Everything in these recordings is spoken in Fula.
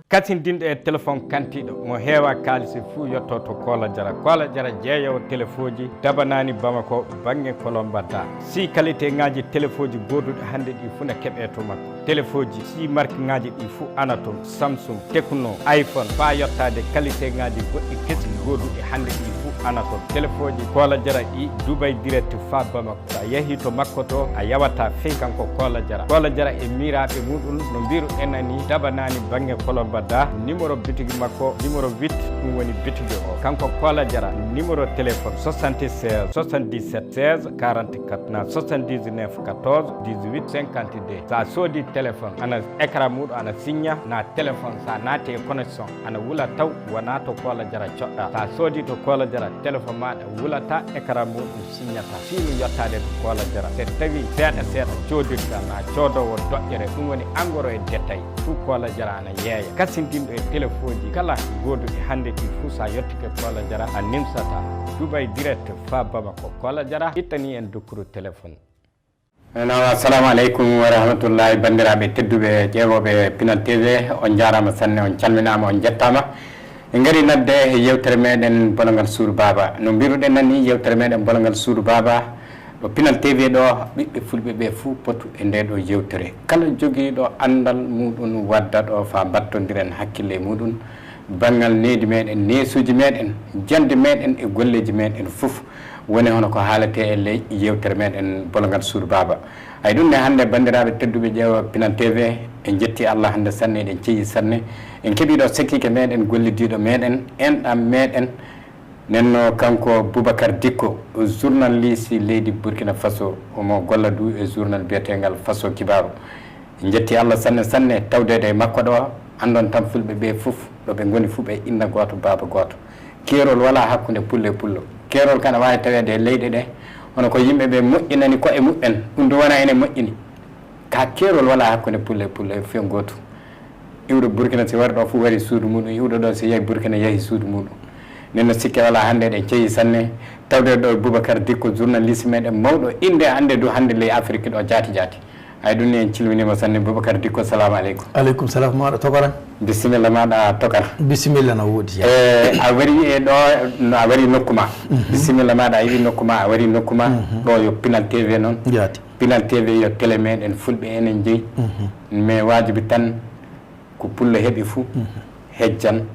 kasindinɗo e téléphone kantiɗo mo heewa kalisi fuu yetto to Kola Diarra jeeyowo téléphone ji dabanani Bamako banggue Kolombata si qualité ngaji téléphone ji goduɗo hande ɗi fuu ne keeɓe to makko téléphone ji si marque ngaji ɗi fuu ana toon Samsung Tecno iPhone fa yettade qualité ngaji goɗɗi kesi goduɗi hande ɗi fuu ana toon téléphone ji Kola Diarra ɗi Dubai direct fa Bamako sa yeehi to makko to a yawata fey kanko Kola Diarra e miraɓe muɗum no mbiru enani dabanani banggue Kolombata numéro bitigi makko numéro 8 ɗum woni bitigi o kanko Kola Diarra numéro téléphone 76 77 16 44 na 79 14 18 52 sa soodi téléphone ana écran muɗum ana signa na téléphone sa naati e connexion ana wula taw wona to Kola Diarra coɗɗa sa soodi to Kola Diarra téléphone maɗa wulata écran muɗum signata sinu yettade to Kola Diarra so tawi seeɗa codirta na coodowo doƴƴere ɗum woni engrais e détail tout Kola Diarra ana yeeya kasindinɗo e téléphone ji kala goduɗi hande ɗi fuu sa yettike Kola Diarra a nimsata Dubai direct fa Bamako Kola Diarra ittani en dokkuru téléphone. Assalamu aleykum wa rahmatullahi bandiraɓe tedduɓe ƴeewoɓe Pinal TV on jarama sanne on calminama on jettama en gari nadde e yewtere meɗen Bolongal Suudu Baba no mbiruɗen nanni yewtere meɗen Bolongal Suudu Baba ɗo Pinal TV ɗo ɓiɓɓe fulɓe ɓe fuu potu e nde ɗo yewtere kala joguiɗo andal muɗum wadda ɗo fa battodiren hakkille muɗum banggal needi meɗen nesuji meɗen jande meɗen e golleji meɗen foof woni hono ko haalate e ley yewtere meɗen Bolongal Suudu Baba ay ɗum ne hannde bandiraɓe tedduɓe ƴeewa Pinal TV en jetti Allah hannde sanne eɗen ceeyi sanne en keeɓiɗo sekkike meɗen gollidiɗo meɗen enɗam meɗen nenno kanko Boubacar Dicko journaliste leydi Burkina Faso omo golla du e journal biyetegal Faso Kibaru en jetti Allah sanne tawdede e makko ɗo andon tan fulɓe ɓe foof ɗoɓe goni fuu ɓe inna goto baba goto keerol wala hakkude pullo e pullo keerol kana wawi tawede e leyɗe ɗe hono ko yimɓeɓe moƴƴinani ko e muɓɓen ɗum ɗo wona ene moƴƴini ka keerol wala hakkude pullo e pullo e fen goto iwɗo Burkina si wari ɗo fuu wari suudu muɗum iwɗo ɗo si yeehi Burkina yeehi suudu muɗum nenno sikke wala hannde ɗen ceeyi sanne tawde ɗo Boubacar Dicko journaliste meɗen mawɗo inde hannde du hannde ley Afrique ɗo jaati ay ɗum ni en cilminima sanne Boubacar Dicko salamu aleykum. Aleykum salam maɗa Tokara. Bisimilla maɗa Tokara. Bisimilla no woodi a wari e ɗo a wari nokkuma bisimilla maɗa a yiɗi nokkuma a wari nokkuma ɗo yo Pinal TV noon jaati Pinal TV yo télé meɗen fulɓe enen jeeyi mais wajibi tan ko pullo heeɓi fuu hejjan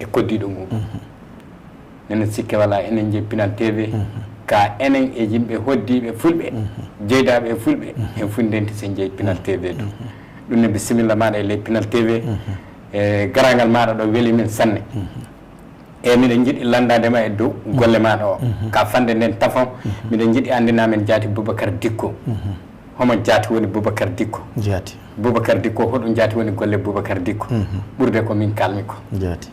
e koddiɗo muɗum nenen sikke wala enen jeeyi Pinal TV ka enen e yimɓe hoddiɓe fulɓe jeydaɓe e fulɓe en fu ndenti sen jeeyi Pinal TV ɗum ɗum ne bisimilla maɗa e ley Pinal TV e garagal maɗa ɗo weeli min sanne e miɗen jiiɗi landadema e dow golle maɗa o ka fande nden tafon miɗen jiiɗi andinamen jaati Boubacar Dicko homo jaati woni Boubacar Dicko jaati Boubacar Dicko hoɗum jaati woni golle Boubacar Dicko ɓurde ko min kalmi ko jaati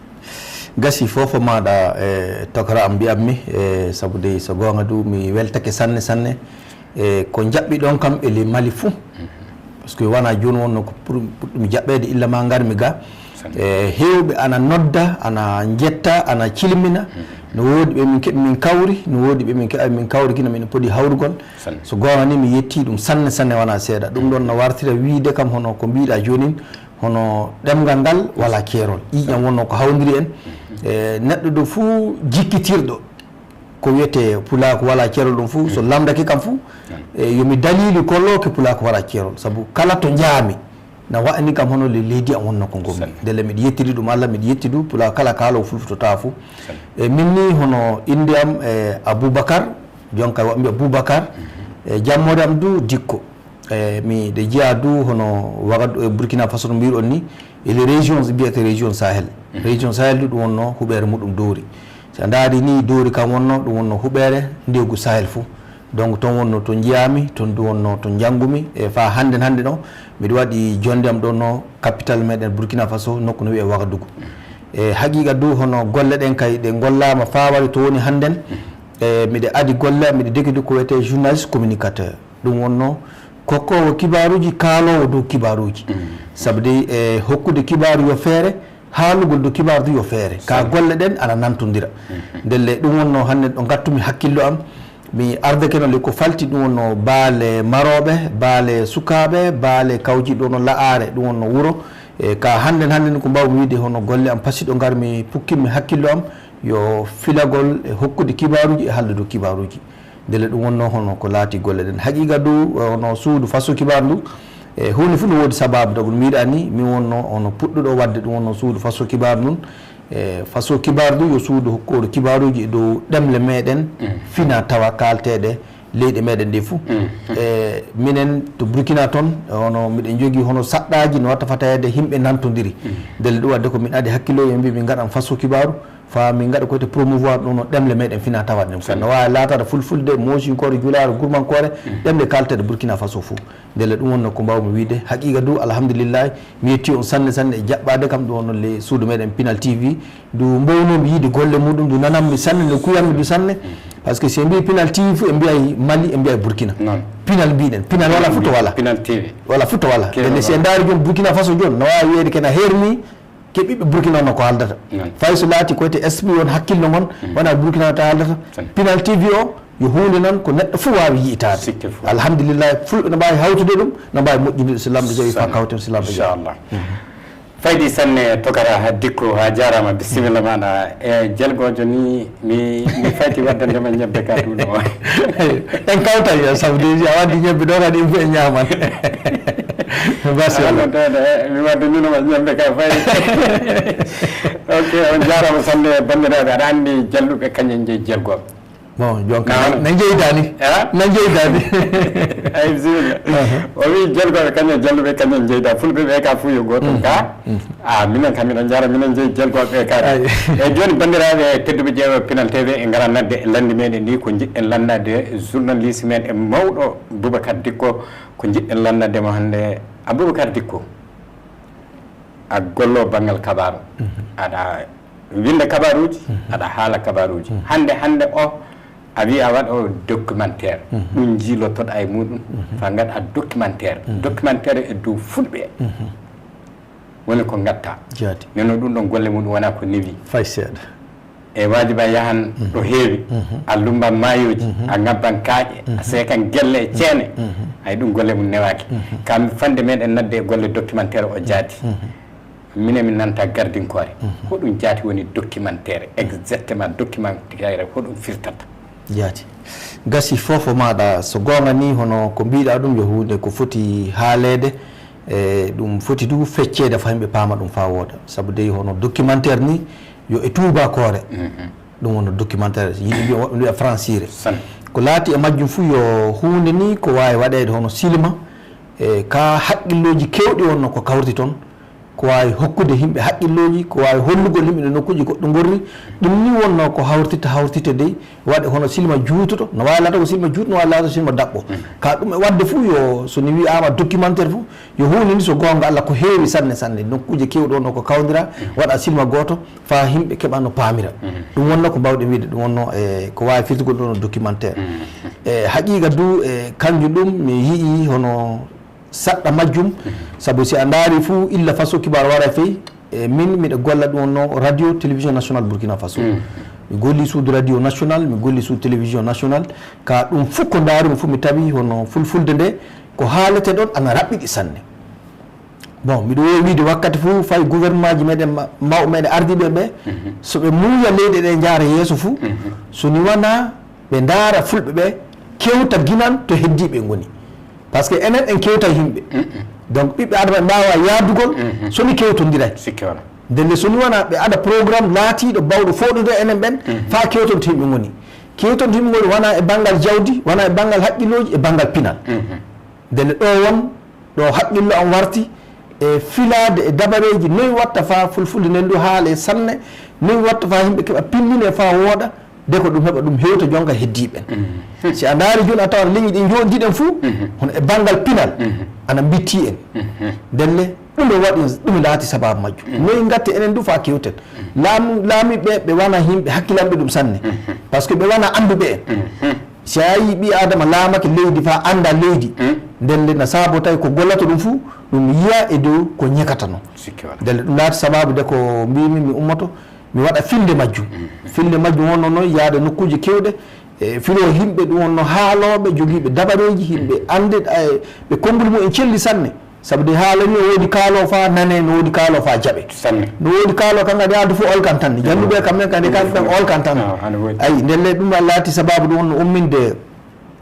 gasi fofo maɗa e Tokara am mbiyatmi e sabude so gonga du mi weltake sanne e ko jaɓɓi ɗon kam e le Mali fou par ce que wona joni wonno ko puɗɗumi jaɓɓede illa ma garmi ga e hewɓe ana nodda ana jetta ana cilmina no woodi ɓe min keeɓi min kawri no woodi ɓe min keeɓa min kawri kino min poɗi hawrugol so gonga ni mi yetti ɗum sanne wona seeɗa ɗum ɗon no wartira wiide kam hono ko mbiɗa jonin hono ɗemgal ngal wala keerol ƴiƴam wonno ko hawdiri en e neɗɗo ɗo fuu jikkitirɗo ko wiyete pulako wala keerol ɗum fuu so lamdake kam fuu e yomi dalili kolloke pulako wala keerol saabu kala to jaami na wa'ani kam hono le leydi am wonno ko gommi ndele miɗa yettiri ɗum Allah miɗa yetti du pulako kala kaalo fulfotota fuu e min ni hono inde am e Aboubacar jonka waɓe mbiya Boubacar e jammode am du Dicko mi de jiya du hono wagat Burkina Faso no mbiru on ni ele région biyete région Sahel région Sahel du ɗum wonno huɓere muɗum doori so daari ni doori kam wonno ɗum wonno huɓere ndegu Sahel fou donc toon wonno to jiyami toon du wonno to janggumi e fa hande ɗo miɗa waɗi jonde am ɗo no capital meɗen Burkina Faso nokku no wiye Wagadugu e haqiqa du hono golle ɗen kay ɗe gollama fa waɗi to woni hannden e miɗa adi golle miɗa deggidi ko wiyete journaliste communicateur ɗum wonno kokkowo kibaruji kaalowo dow kibaruji sabude e hokkude kibaru yo feere haalugol do kibaru du yo feere ka golle ɗen ana nantodira ndelle ɗum wonno hannde ɗo gattumi hakkillo am mi ardake no le ko falti ɗum wonno baale maroɓe baale sukaɓe baale kawjiɗo no la'are ɗum wonno wuuro ka handen ko mbawmi wiide hono golle am pasiɗo garmi pukkimi hakkillo am yo filagol e hokkude kibaruji e hallude kibaruji dele ɗum wonno hono ko laati golle ɗen haqiqa du hono suudu faso kibaru ndu e hunde fof no woodi sababu dogol miiɗa ni mi wonno hono puɗɗuɗo wadde ɗum wonno suudu faso kibaru ndun e faso kibaru ndu yo suudu hokkoɗo kibaruji e dow ɗemle meɗen fina tawa kalteɗe leyɗe meɗen ɗe fou e minen to Burkina toon hono miɗen jogui hono saɗɗaji no watta fatayede yimɓe nantodiri delle ɗum wadde ko min adi hakkillo e mbi min gaɗan faso kibaru fa min gaɗa koyte promouvoir ɗum no ɗemle meɗen fina tawa ɗen fof no wawi latade fulfulde mosinkore julare gourmankore ɗemle kalteɗe Burkina Faso fou delle ɗum wonno ko mbawmi wiide haqiqa du alhamdoulillahi mi yetti on sanne sanne e jaɓɓade kam ɗum wonno le suudu meɗen Pinal TV du mbownomi yiide golle muɗum du nanammi sanne no kuyanmi du sanne par ce que si en mbi Pinal TV fo en mbiyay Mali en mbiyay Burkina Pinal mbiɗen Pinal wala futo wala Pinal TV wala futo wala delle si en daari joni Burkina Faso joni no wawi wiyede kena herni ke ɓiɓɓe Burkina no ko haaldata fay so laati koyte esprit won hakkillo mon wona Burkina ta haaldata Pinal TV o yo hunde noon ko neɗɗo fof wawi yitade alhamdulillah fulɓe no mbawi hawtude ɗum no mbawi moƴƴude so lamɗo jawi fa kawten so lamɗo inchallah faydi sanne tokara ha dikko ha jarama bisimilla maɗa e jelgojo ni mi fayti waddandema ñebbe ka ɗuɗo o en kawtan yo sabdeji a waddi ñebbe ɗo kadi fo e ñaman mi wadde ninoma ñebbe ka fayi ok on jarama sanne bandiraɓe aɗa andi jalluɓe kañen jeeyi jelgoɓe bon jonka na jeydani ay bisimilla o wi jelgoɓe kañen jalluɓe kañen jeyda fulɓe ɓe ka fuu yo goto ka minen kam miɗen jara minen jeeyi jelgoɓe ka e joni bandiraɓe tedduɓe ƴeewa Pinal TV e gara nadde e landi meɗen ni ko jiɗɗen landade journaliste men e mawɗo Boubacar Dicko ko jiɗɗen landademo hannde Aboubacar Dicko a gollo banggal kabaru aɗa winda kabaruji aɗa haala kabaruji hande o a wi a waɗa o documentaire ɗum jiilotoɗa e muɗum fa gaɗa documentaire e dow fulɓe woni ko gatta neno ɗum ɗon golle muɗum wona ko newi fay seeɗa e wajiba yahan ɗo heewi a lumban mayoji a gabban kaaƴe a seekan gelle e ceene hay ɗum golle mum newaki kam fande meɗen nadde e golle documentaire o jaati minen min nanta gardinkore hoɗum jaati woni documentaire exactement documentaire hoɗum firtata jaati gasi fofo maɗa so gonga ni hono ko mbiɗa ɗum yo hunde ko foti haalede e ɗum foti du feccede fa yimɓe paama ɗum fa wooda saabu dey hono documentaire ni yo e tubakore ɗum wono documentaire yimɓe mbiya francire ko laati e majjum fuu yo hunde ni ko wawi waɗede hono silma e ka haqqilloji kewɗi wonno ko kawrti toon ko wawi hokkude yimɓe haqqilloji ko wawi hollugol yimɓe no nokkuji goɗɗo gorri ɗum ni wonno ko hawrtite dey waɗe hono silma juutuɗo no wawi laata ko silma juutuɗo no wawi laata silma daɓɓo ka ɗum e wadde fuu yo soni wiyama documentaire fuu yo hunde ni so gonga Allah ko heewi sanne sanne nokkuje kewɗo no ko kawdira waɗa silma goto fa yimɓe keɓa no pamira ɗum wonno ko mbawɗe wiide ɗum wonno e ko wawi firtugol ɗo no documentaire e haqiqa du e kanjum ɗum mi yii hono saɗɗa majjum saabu si a daari fuu illa faso kibar wara feyi e min miɗa golla ɗum wonno radio télévision national Burkina Faso mi golli suudu radio national mi golli suudu télévision national ka ɗum fof ko daarumi fof mi tawi hono fulfulde nde ko haalete ɗon ana raɓɓiɗi sanne bon miɗo wowi wiide wakkati fof fay gouvernement ji meɗen mawɓe meɗen ardiɓe ɓe soɓe muuya leyɗe ɗe jaara yeeso fou soni wona ɓe daara fulɓe ɓe kewta guinan to heddiɓe goni par ce que enen en kewta yimɓe donc ɓiɓɓe adama ɓe mbawa yaadugol somi kewtodiray ndende soni wona ɓe aɗa programme laatiɗo bawɗo foɗude enen ɓen fa kewtonto yimɓe goni kewtonto yimɓe goni wona e banggal jawdi wona e banggal haqqilloji e banggal pinal ndende ɗo won ɗo haqqillo am warti e filade e dabareji noyi watta fa fulfulde nden ndu haale sanne noyi watta fa yimɓe keeɓa pinnine fa wooɗa de ko ɗum heɓa ɗum hewta jonka heddiɓen si a daari joni a tawa leñi ɗi jondiɗen fou hono e banggal pinal ana bitti en ndelle ɗum ɗo waɗi ɗum laati sababu majjum noyi gatte enen du fa kewten laamiɓe ɓe wona yimɓe hakkilanɓe ɗum sanne par ce que ɓe wona anduɓe en si a yi ɓi adama laamake leydi fa anda leydi ndelle no saabo tawi ko gollata ɗum fou ɗum yiya e dow ko ñekatano ndelle ɗum laati sababu de ko mbimi mi ummoto mi waɗa filde majjum filde majjum wonno noon yaade nokkuji kewɗe e filo yimɓe ɗum wonno haaloɓe joguiɓe dabareji yimɓe ande ɓe konngol mumen celli sanne sabu de haala ni wodi kaalo fa nane no wodi kaalo fa jabe no wodi kaalo kan ngadi adu fu olkan tan janduɓe kamɓe kadi kamɓe olkan tan ayi ndelle ɗum laati sababu ɗum no umminde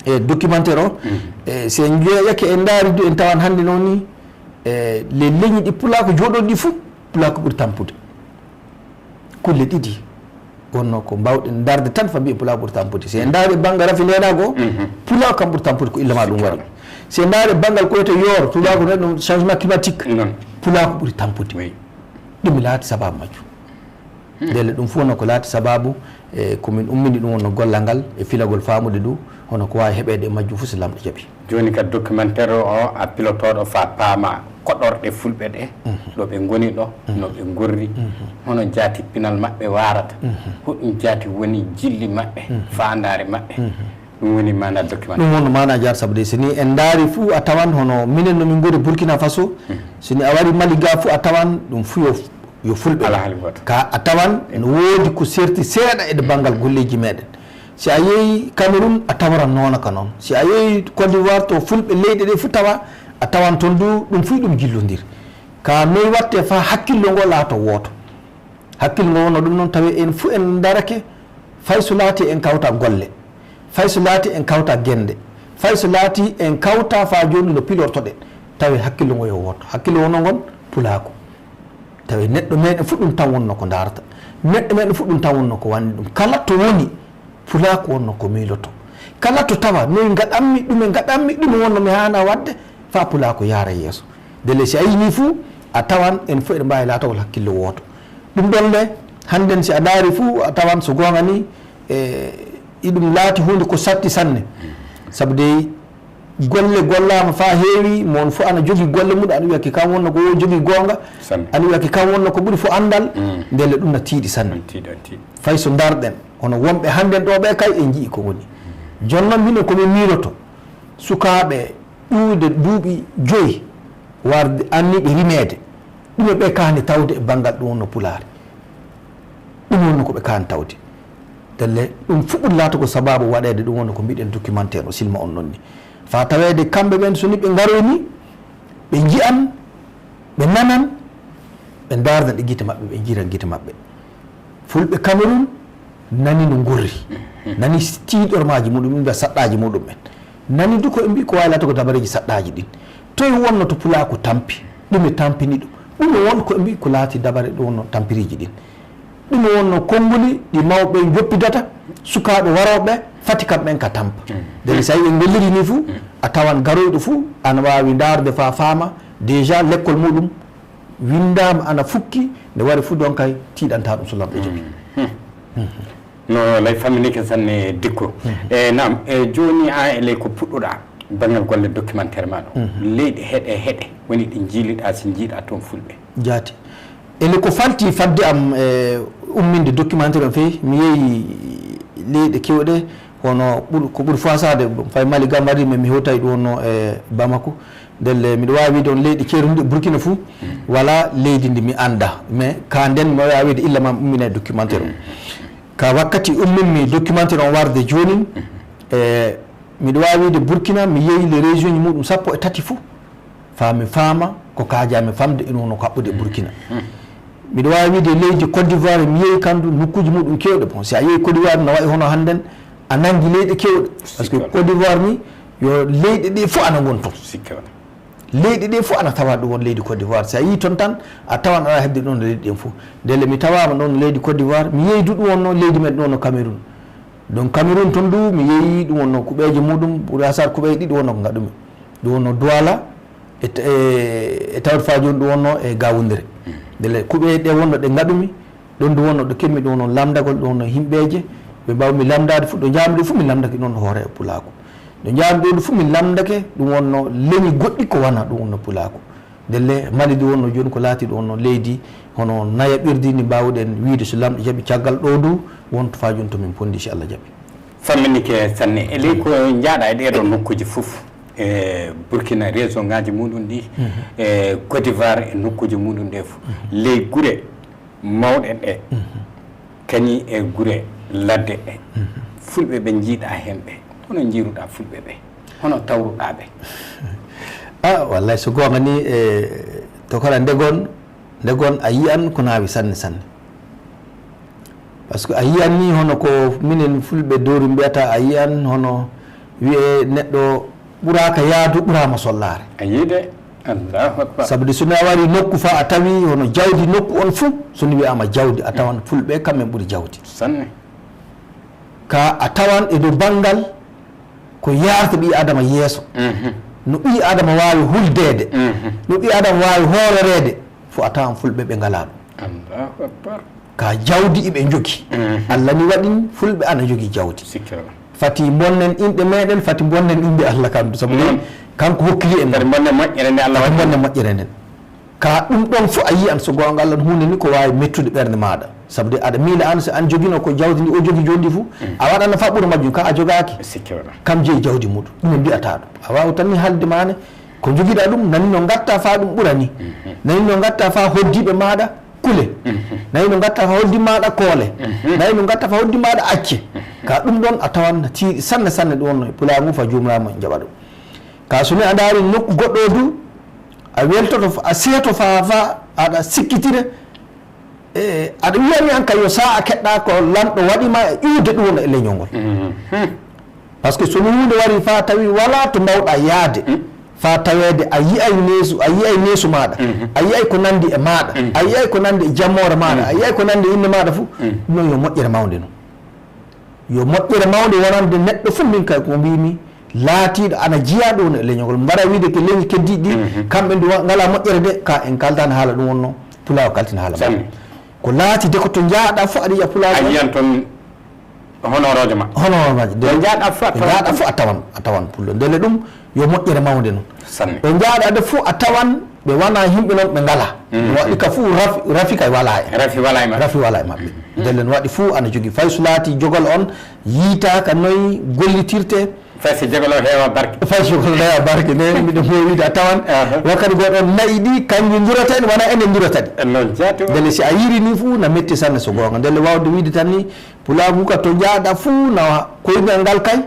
e documentaire o se jeeyake en daari du en tawan hannde noon ni les leñi ɗi pulako jooɗon ɗi fuu pulako ɓuri tampude kulle ɗiɗi wonno ko mbawɗen darde tan fa mbiye pulako ɓuri tampude si en daari banggal rafi ndenago pulako kam ɓuri tampude ko illama ɗum waɗi si en daari banggal ko wiyete yoor pulako ɗum changement climatique pulako ɓuri tampude ɗum laati sababu majjum ndelle ɗum fof ko laati sababu e komin ummini ɗum wonno gollal ngal e filagol famude du hono ko wawi heɓede e majjum fof so lamɗo jaaɓi joni kadi documentaire o a pilotoɗo fa paama koɗorɗe fulɓe ɗe ɗo ɓe goni ɗo no ɓe gorri hono jaati pinal maɓɓe warata hoɗum jaati woni jilli maɓɓe fandare maɓɓe ɗum woni mana documentaire ɗum wonno mana jar sabude sini en daari fuu a tawan hono minen nomin gori Burkina Faso sini a wari Mali ga fuu a tawan ɗum fuu yo fulɓe ka a tawan ene woodi ko serti seeɗa e banggal golleji meɗen si a yeehi Cameroun a tawaran noona ka noon si a yeehi Côte d'Ivoire to fulɓe leyɗe ɗe fuu tawa a tawan toon du ɗum fuu ɗum jillodiri ka noyi watte fa hakkillo ngo laato wooto hakkille ngo wonno ɗum noon tawi en fuu en darake fay so laati en kawta golle fay so laati en kawta gende fay so laati en kawta fa joni no pilortoɗen tawi hakkille ngo yo wooto hakkille wonno ngon pulako tawi neɗɗo meɗen fuu ɗum tan wonno ko darata neɗɗo meɗen fuu ɗum tan wonno ko wanni ɗum kala to woni pulako wonno ko miiloto kala to tawa noyi gaɗanmi ɗume wonno mi hana wadde fa pulako yaara yeeso dele si a yini fuu a tawan en fof eɗen mbawi laatogol hakkille wooto ɗum ɗon le hannden si a daari fuu a tawan so gonga ni iɗum laati hunde ko satti sanne sabu de golle gollama fa heewi mon fof ana jogui golle muɗum aɗa wiyaki kam wonno ko jogui gonga aɗa wiyaki kam wonno ko ɓuuri fo andal ndelle ɗum na tiiɗi sanne fay so darɗen hono wonɓe hannden ɗo ɓe kay en jii ko woni jonnon minen komin miiloto sukaɓe ɓuude duuɓi 5 warde anniɓe rimede ɗume ɓe kaani tawde e banggal ɗum wonno pulaare ɗum wonno koɓe kaani tawde telle ɗum fuɗɗum laata ko sababu waɗede ɗum wonno ko mbiɗen documentaire o silma on noon ni fa tawede kamɓe ɓen so ni ɓe garoyni ɓe jiyan ɓe nanan ɓe dardan ɗe guite maɓɓe ɓe jiiran guite maɓɓe fulɓe Cameroun nani no gurri nani tiiɗormaji muɗum ɓe saɗɗaji muɗum ɓen nani du ko ɓe mbi ko wawi laata ko dabareji saɗɗaji ɗin toye wonno to pulako tampi ɗume tampini ɗum ɗum won ko ɓe mbi ko laati dabare ɗum wonno tampiriji ɗin ɗum wonno konnguli ɗi mawɓe joppidata sukaɓe waroɓe fati kamɓen ka tampa dele so ɓe golliri ni fuu a tawan garoyɗo fuu ana wawi darde fa faama déjà l'école muɗum windama ana fukki nde wari fuu donc kay tiiɗanta ɗum so lamɗo jooɓi no lay famminike sanne dikko nam joni a eley ko puɗɗoɗa banggal golle documentaire ma ɗo leyɗe heeɗe woni ɗi jiiliɗa so jiiɗa toon fulɓe jaati ele ko falti fadde am umminde documentaire o feewi mi yeehi leyɗe kewɗe hono ko ɓuuri fasade fay Mali gambari mi hewtayi ɗum wonno e Bamako ndelle miɗo wawi wiide on leyɗe ceeruɗe Burkina fou wala leydi ndi mi anda mais ka nden mi wawi wiide illa ma ummine documentaire o ka wakkati umminmi documentaire on warde joni miɗo wawi wiide Burkina mi yeehi les région ji muɗum 13 fou fami faama ko kajami famde ina wono ko haɓɓude e Burkina miɗo wawi wiide leydi Côte d'Ivoire mi yeehi kandu nokkuji muɗum kewɗe bon si a yeehi Côte d'Ivoire no wayi hono hannden a nangi leyɗe kewɗe par ce que Côte d'Ivoire ni yo leyɗe ɗe fof ana gon toon leyɗe ɗe fof ana tawa ɗum won leydi Côte d'Ivoire si a yii toon tan a tawan aɗa hebde ɗon no leydi ɗen fof ndele mi tawama ɗon no leydi Côte d'Ivoire mi yeehi du ɗum wonno leydi meɗen ɗon no Cameroun donc Cameroun toon du mi yeehi ɗum wonno kuɓeje muɗum ɓuuri hasar kuɓeje ɗiɗi wonno ko gaɗumi ɗum wonno Douala e tawde fa joni ɗum wonno e Gawundere ndele kuɓeje ɗe wonno ɗe gaɗumi ɗon du wonno ɗo kemmi ɗum wonno lamdagol ɗum wonno himɓeje ɓe mbawmi lamdade fof ɗo jamɗo fof mi lamdake ɗon hoore e Pulako ɗo jamɗo ɗo fof mi lamdake ɗum wonno leñi goɗɗi ko wana ɗum wonno Pulako ndelle Mali ɗum wonno joni ko laati ɗum wonno leydi hono naya ɓirdi ni mbawɗen wiide so lamɗo jaaɓi caggal ɗo du wonto fa joni tomin pondi si Allah jaaɓi famminike sanne e ley ko jaaɗa e ɗeɗo nokkuji fof e Burkina région ngaji muɗum ɗi e Côte d'Ivoire e nokkuji muɗum ɗe fof ley guure mawɗe ɗe kañi e guure ladde ɗe fulɓe ɓe jiiɗa hen ɓe hono jiiruɗa fulɓe ɓe hono tawruɗa ɓe wallahi so gonga ni to kala ndegon a yi'an ko naawi sanne par ce que a yi'an ni hono ko minen fulɓe dowri mbiyata a yi'an hono wiye neɗɗo ɓuraka yaadu ɓurama sollare a yiide allahu akbar sabude so a wari nokku fa a tawi hono jawdi nokku on fuu sono wiyama jawdi a tawan fulɓe kamɓe ɓuuri jawdi sanne ka a tawan e dow banggal ko yarta ɓi adama yeeso no ɓi adama wawi huldede no ɓi adama wawi hoorerede fo a tawan fulɓe ɓe ngala ɗum allahu akbar ka jawdi iɓe jogui allah ni waɗin fulɓe ana jogui jawdi fati bonnen inɗe meɗen fati bonnen inde Allah kam sabu kanko hokkiri en bonne moƴƴere nde Allah bonne moƴƴere nden ka ɗum ɗon fof a yiyan so gonga Allah hunde ni ko wawi mettude ɓerde maɗa sabu aɗa miila an so an joguino ko jawdi ndi o jogui jondi fou a waɗanno fa ɓuura majjum ka a jogaki kam jeeyi jawdi muɗum ɗum e mbiyata ɗum a wawi tan ni halde mane ko joguiɗa ɗum nani no gatta fa ɗum ɓuurani nani no gatta fa hoddiɓe maɗa kule nayi no gatta fa hoddi maɗa koole nayi no gatta fa hoddi maɗa acce ka ɗum ɗon a tawan tiiɗi sanne ɗum wonno pulagu fa jomiramu en jaɓa ɗum ka soni a daari nokku goɗɗo du a weltoto a seeto fa aɗa sikkitire aɗa wiyani an ka yo sa a keɗɗa ko lanɗo waɗima e iwde ɗum wonno e leñol ngol par ce que sono hunde wari fa tawi wala to mbawɗa yaade fa tawede a yiyay neesu maɗa a yiyay ko nandi e maɗa a yiyay ko nandi e jammore maɗa a yiyay ko nandi e inde maɗa fo ɗum noon yo moƴƴere mawde noon yo moƴƴere mawde wonande neɗɗo fof min kay ko mbimi laatiɗo ana jiya ɗo e leñol mbaɗa wiide ko leñi keddiɗi ɗi kamɓe ndu ngala moƴƴere de ka en kaltani haala ɗum wonno pulaw kaltina haala maɗa ko laati de ko to jaaɗa fof aɗa yiya pulaw a yiyan toon honoroje ma honoroje de jaaɗa fof a tawan pullo ndele ɗum yo moƴƴere mawde noon ɓe jaaɗade fof a tawan ɓe wona yimɓe noon ɓe ngala no waɗi ka fuu rafi kay wala e rafi wala e maɓɓe ndele no waɗi fuu ana jogui fay so laati jogol on yiitaka noyi gollitirte fay so jogol o heewa barke fay so jogol heewa barke nden mbiɗo mowide a tawan wakkati goɗon nayi ɗi kanƴi durata ɗi wona enen durata ɗi non jaati ndele si a yiri ni fuu na metti sanne so gonga ndele wawde wiide tan ni pulagu ka to jaaɗa fuu na koyngal ngal kay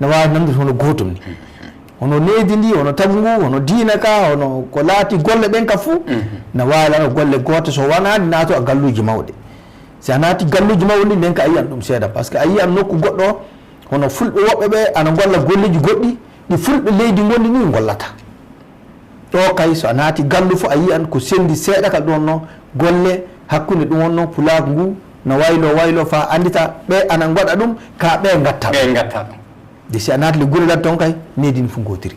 ne wawi namde hono gotum ni hono leydi ndi hono tagu ngu hono diina ka hono ko laati golle ɗen ka fuu na wawi lano golle goto so wonani naato a galluji mawɗe si a naati galluji mawɗi nden ka a yiyan ɗum seeɗa par ce que a yiyan nokku goɗɗo hono fulɓe woɓɓe ɓe ana golla golleji goɗɗi ɗi fulɓe leydi gondi ni gollata ɗo kay so a naati gallu fo a yiyan ko sendi seeɗa ka ɗon no golle hakkude ɗum wonno pulagu ngu no waylo fa andita ɓe ana goɗa ɗum ka ɓe gatta ɗum de si a naati le gure ladde toon kay nedini fu gotiri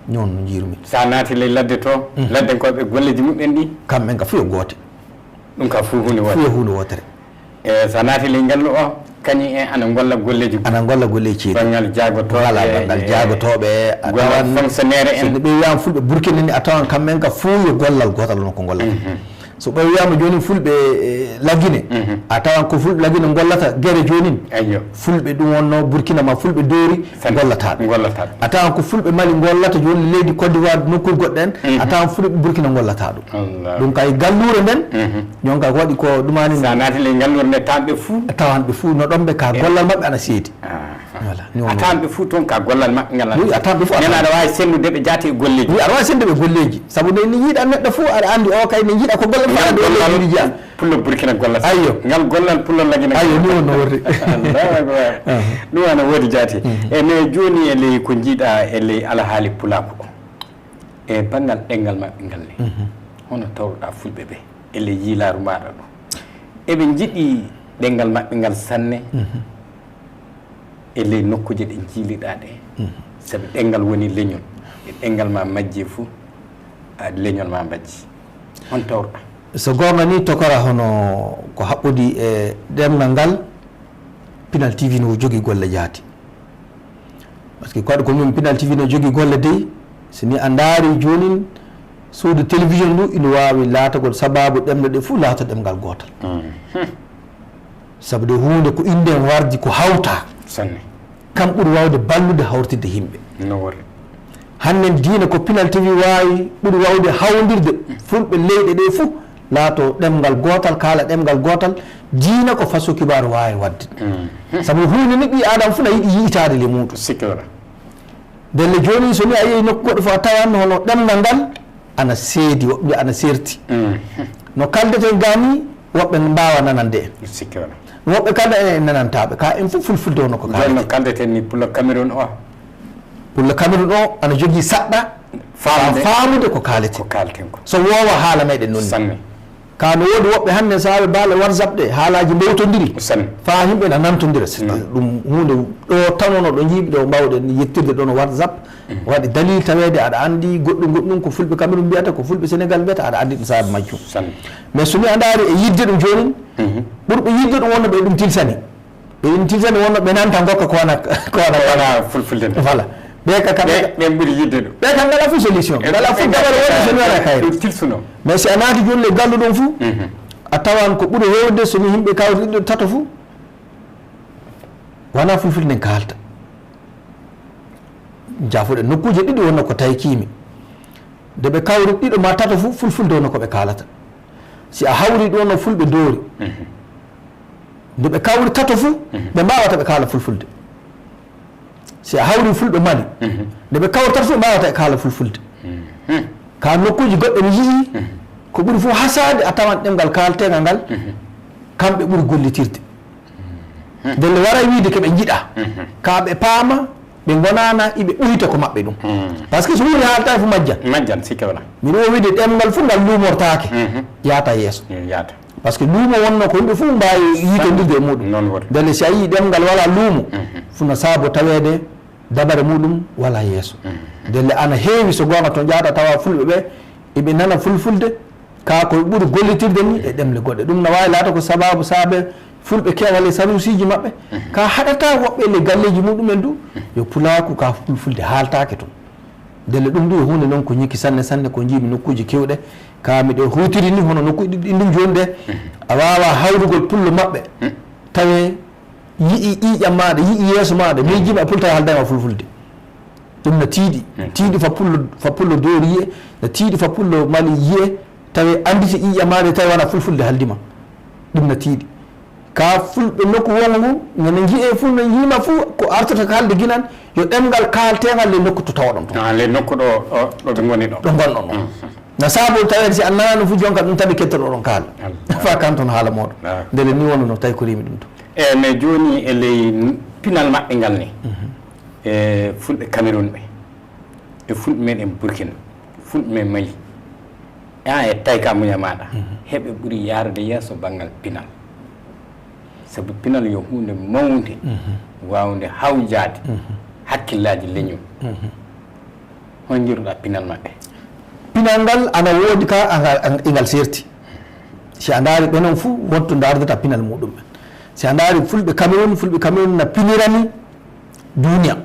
ñon no jiirumi sa naati le ladde to ladde koɓe golleji muɓɓen ɗi kamɓen ka fof yo goote ɗum ka fuu hunde wotere fof yo hunde wotere sa naati le ngallu o kañum en ana golla golleji ceeɗi bangal jagotoɓe bangal jagotoɓe a tawan fonctionnaire en so ɓe wiyama fulɓe burkini ni a tawan kamɓen ka fof yo gollal gotal no ko gollata so ɓe wiyama joni fulɓe laguine a tawan ko fulɓe laguine gollata guere jonin fulɓe ɗum wonno burkina ma fulɓe doori gollataɓe a tawan ko fulɓe mali gollata joni leydi Côte d'Ivoire nokkude goɗɗen a tawan fulɓe burkina gollata ɗum ɗum kay gallure nden ñon kay ko waɗi ko ɗumani sa naati le gallure nde tawanɓe fuu no ɗon ɓe ka gollal mabɓe ana seedi a tawan ɓe fuu toon ka gollal mabɓe ngal a tawan ɓe foof aɗa wawi sendude ɓe jaati e golleji aɗa wawi sendude golleji saabu nde ni yiiɗa neɗɗo foof aɗa andi o kay ne jiiɗa ko gollal faɗa pullo burkina gollata ayyo ngal gollal pullo lagina ayyo ni wonno worri ɗum wana woodi jaati e mais joni e ley ko jiiɗa e ley alahaali pulaku o e banggal ɗengal maɓɓe ngal le hono tawruɗa fulɓe ɓe e ley yiilaru maɗa ɗo eɓe jiiɗi ɗengal maɓɓe ngal sanne e ley nokkuje ɗe jiiliɗa ɗe saabi ɗengal woni leñol e ɗengal ma majji fuu leñol ma majji on tawruɗa so gonga ni tokora hono ko haɓɓodi e ɗemgal ngal Pinal TV no jogui golle jaati par ce que ko waɗi ko min Pinal TV no jogui golle dey so ni a daari joni suudu télévision ndu ina wawi laatagol sababu ɗemɗe ɗe fuu laata ɗemgal gotal sabu de hunde ko inde en wardi ko hawta sanne kam ɓuuri wawde ballude hawtirde yimɓe no worri hannen diina ko Pinal TV wawi ɓuuri wawde hawdirde fulɓe leyɗe ɗe fuu laato ɗemgal gotal kaala ɗemgal gotal diina ko façon kibaru wawi wadde sabu hunde ni ɓi adam fuu na yiiɗi yiitade le muɗum sikora delle joni so ni a yehi nokku goɗɗo fof a tawan hono ɗemngal ngal ana seedi woɓɓe ana serti no kaldeten gani woɓɓe mbawa nanande en woɓɓe kalda en nanantaɓe ka en fof fulfulde wono ko no kaldeten ni pour le Cameroun o pour le Cameroun o ana jogui saɗɗa faamude ko kaleten ko so wowa haala meɗen noon ka no woodi woɓɓe hannde sahaɓe baale WhatsApp ɗe haalaji mbewtodiri fa yimɓe na nantodira ɗum hunde ɗo tanono ɗo jiiɓi ɗo mbawɗen yettirde ɗo no WhatsApp waɗi dalil tawede aɗa andi goɗɗum ko fulɓe Cameroun mbiyata ko fulɓe Sénégal mbiyata aɗa andi ɗum sahaɓe majjum mais somi a daari e yidde ɗum joni ɓurɓe yidde ɗum wonno ɓe ɗum tilsani wonno ɓe nanta gokka ko wana fulfulde voilà ɓe ɓuri yidde ɗum ɓe kam ngala fof solution ngala fof dabare wonde somi waɗa kayre tilsuno mais si a naati joni le gallu ɗon fou a tawan ko ɓuuri hewde somi yimɓe kawriɗo tato fou wona fulfulde nden kalta jafuɗe nokkuji ɗiɗi wonno ko taykimi nde ɓe kawri ɗiɗo ma tato fou fulfulde wonno koɓe kalata si a hawri ɗo no fulɓe doori nde ɓe kawri tato fou ɓe mbawata ɓe kaala fulfulde si a hawri fulɓe mali nde ɓe kawrtata fof mbawata e kaala fulfulde ka nokkuji goɗɗe mi yii ko ɓuri fof hasade a tawan ɗemgal kaltegal ngal kamɓe ɓuri gollitirde ndelle wara wiide keɓe jiiɗa ka ɓe paama ɓe gonana iɓe ɓuyta ko maɓɓe ɗum par ce que so woni haaltani fof majjan sikka wala miɗo wiide ɗemgal fof ngal lumortake yaata yeeso par ce que luumo wonno ko yimɓe fof mbawi yiitondirde e muɗum ndelle si a yii ɗemgal wala luumo funa saabo tawede dabare muɗum wala yeeso ndelle ana heewi so gonga to jaata tawa fulɓe ɓe eɓe nana fulfulde ka koye ɓuuri gollitirde ni e ɗemle goɗɗe ɗum no wawi laata ko sababu saabe fulɓe kewal e sarusiji maɓɓe ka haɗata woɓɓe le galleji muɗumen du yo pulaku ka fulfulde haaltake toon ndelle ɗum du e hunde noon ko ñikki sanne ko jiimi nokkuji kewɗe ka miɗe hutiri ni hono nokkuji ɗi ɗum joni de a wawa hawrugol pullo maɓɓe tawe yii ƴiƴam maɗa yii yeeso maɗa miijima pulta haaldema fulfulde ɗum no tiiɗi fa pullo doori yiye no tiiɗi fa pullo mali yiye tawi anditi ƴiƴam maɗa tawi wona fulfulde haaldima ɗum no tiiɗi ka fulɓe nokku wongo ngu nene jiiye fuu no yiima fuu ko artata ko haalde guinan yo ɗemgal kaltegal le nokku to tawaɗon to le nokku ɗo ɓe goni ɗo gonɗon ɗon no saabu tawede si a nanano fuu jonka ɗum tawi kettoɗo ɗon kaala fa kan toon haala moɗon ndele ni wonno tawi ko rimi ɗum to mais joni e ley pinal maɓɓe ngal ni e fulɓe Cameroun ɓe e fulɓe meɗen Burkina fulɓe men Mali e tawi ka muña maɗa heɓe ɓuuri yarude yeeso banggal pinal sabu pinal yo hunde mawde wawde hawjade hakkillaji leñol hon jiruɗa pinal maɓɓe pinal ngal ana woodi ka engal serti si a daari ɓenon fuu wonto dardata pinal muɗum si a daari fulɓe Cameroun na pinirani duniya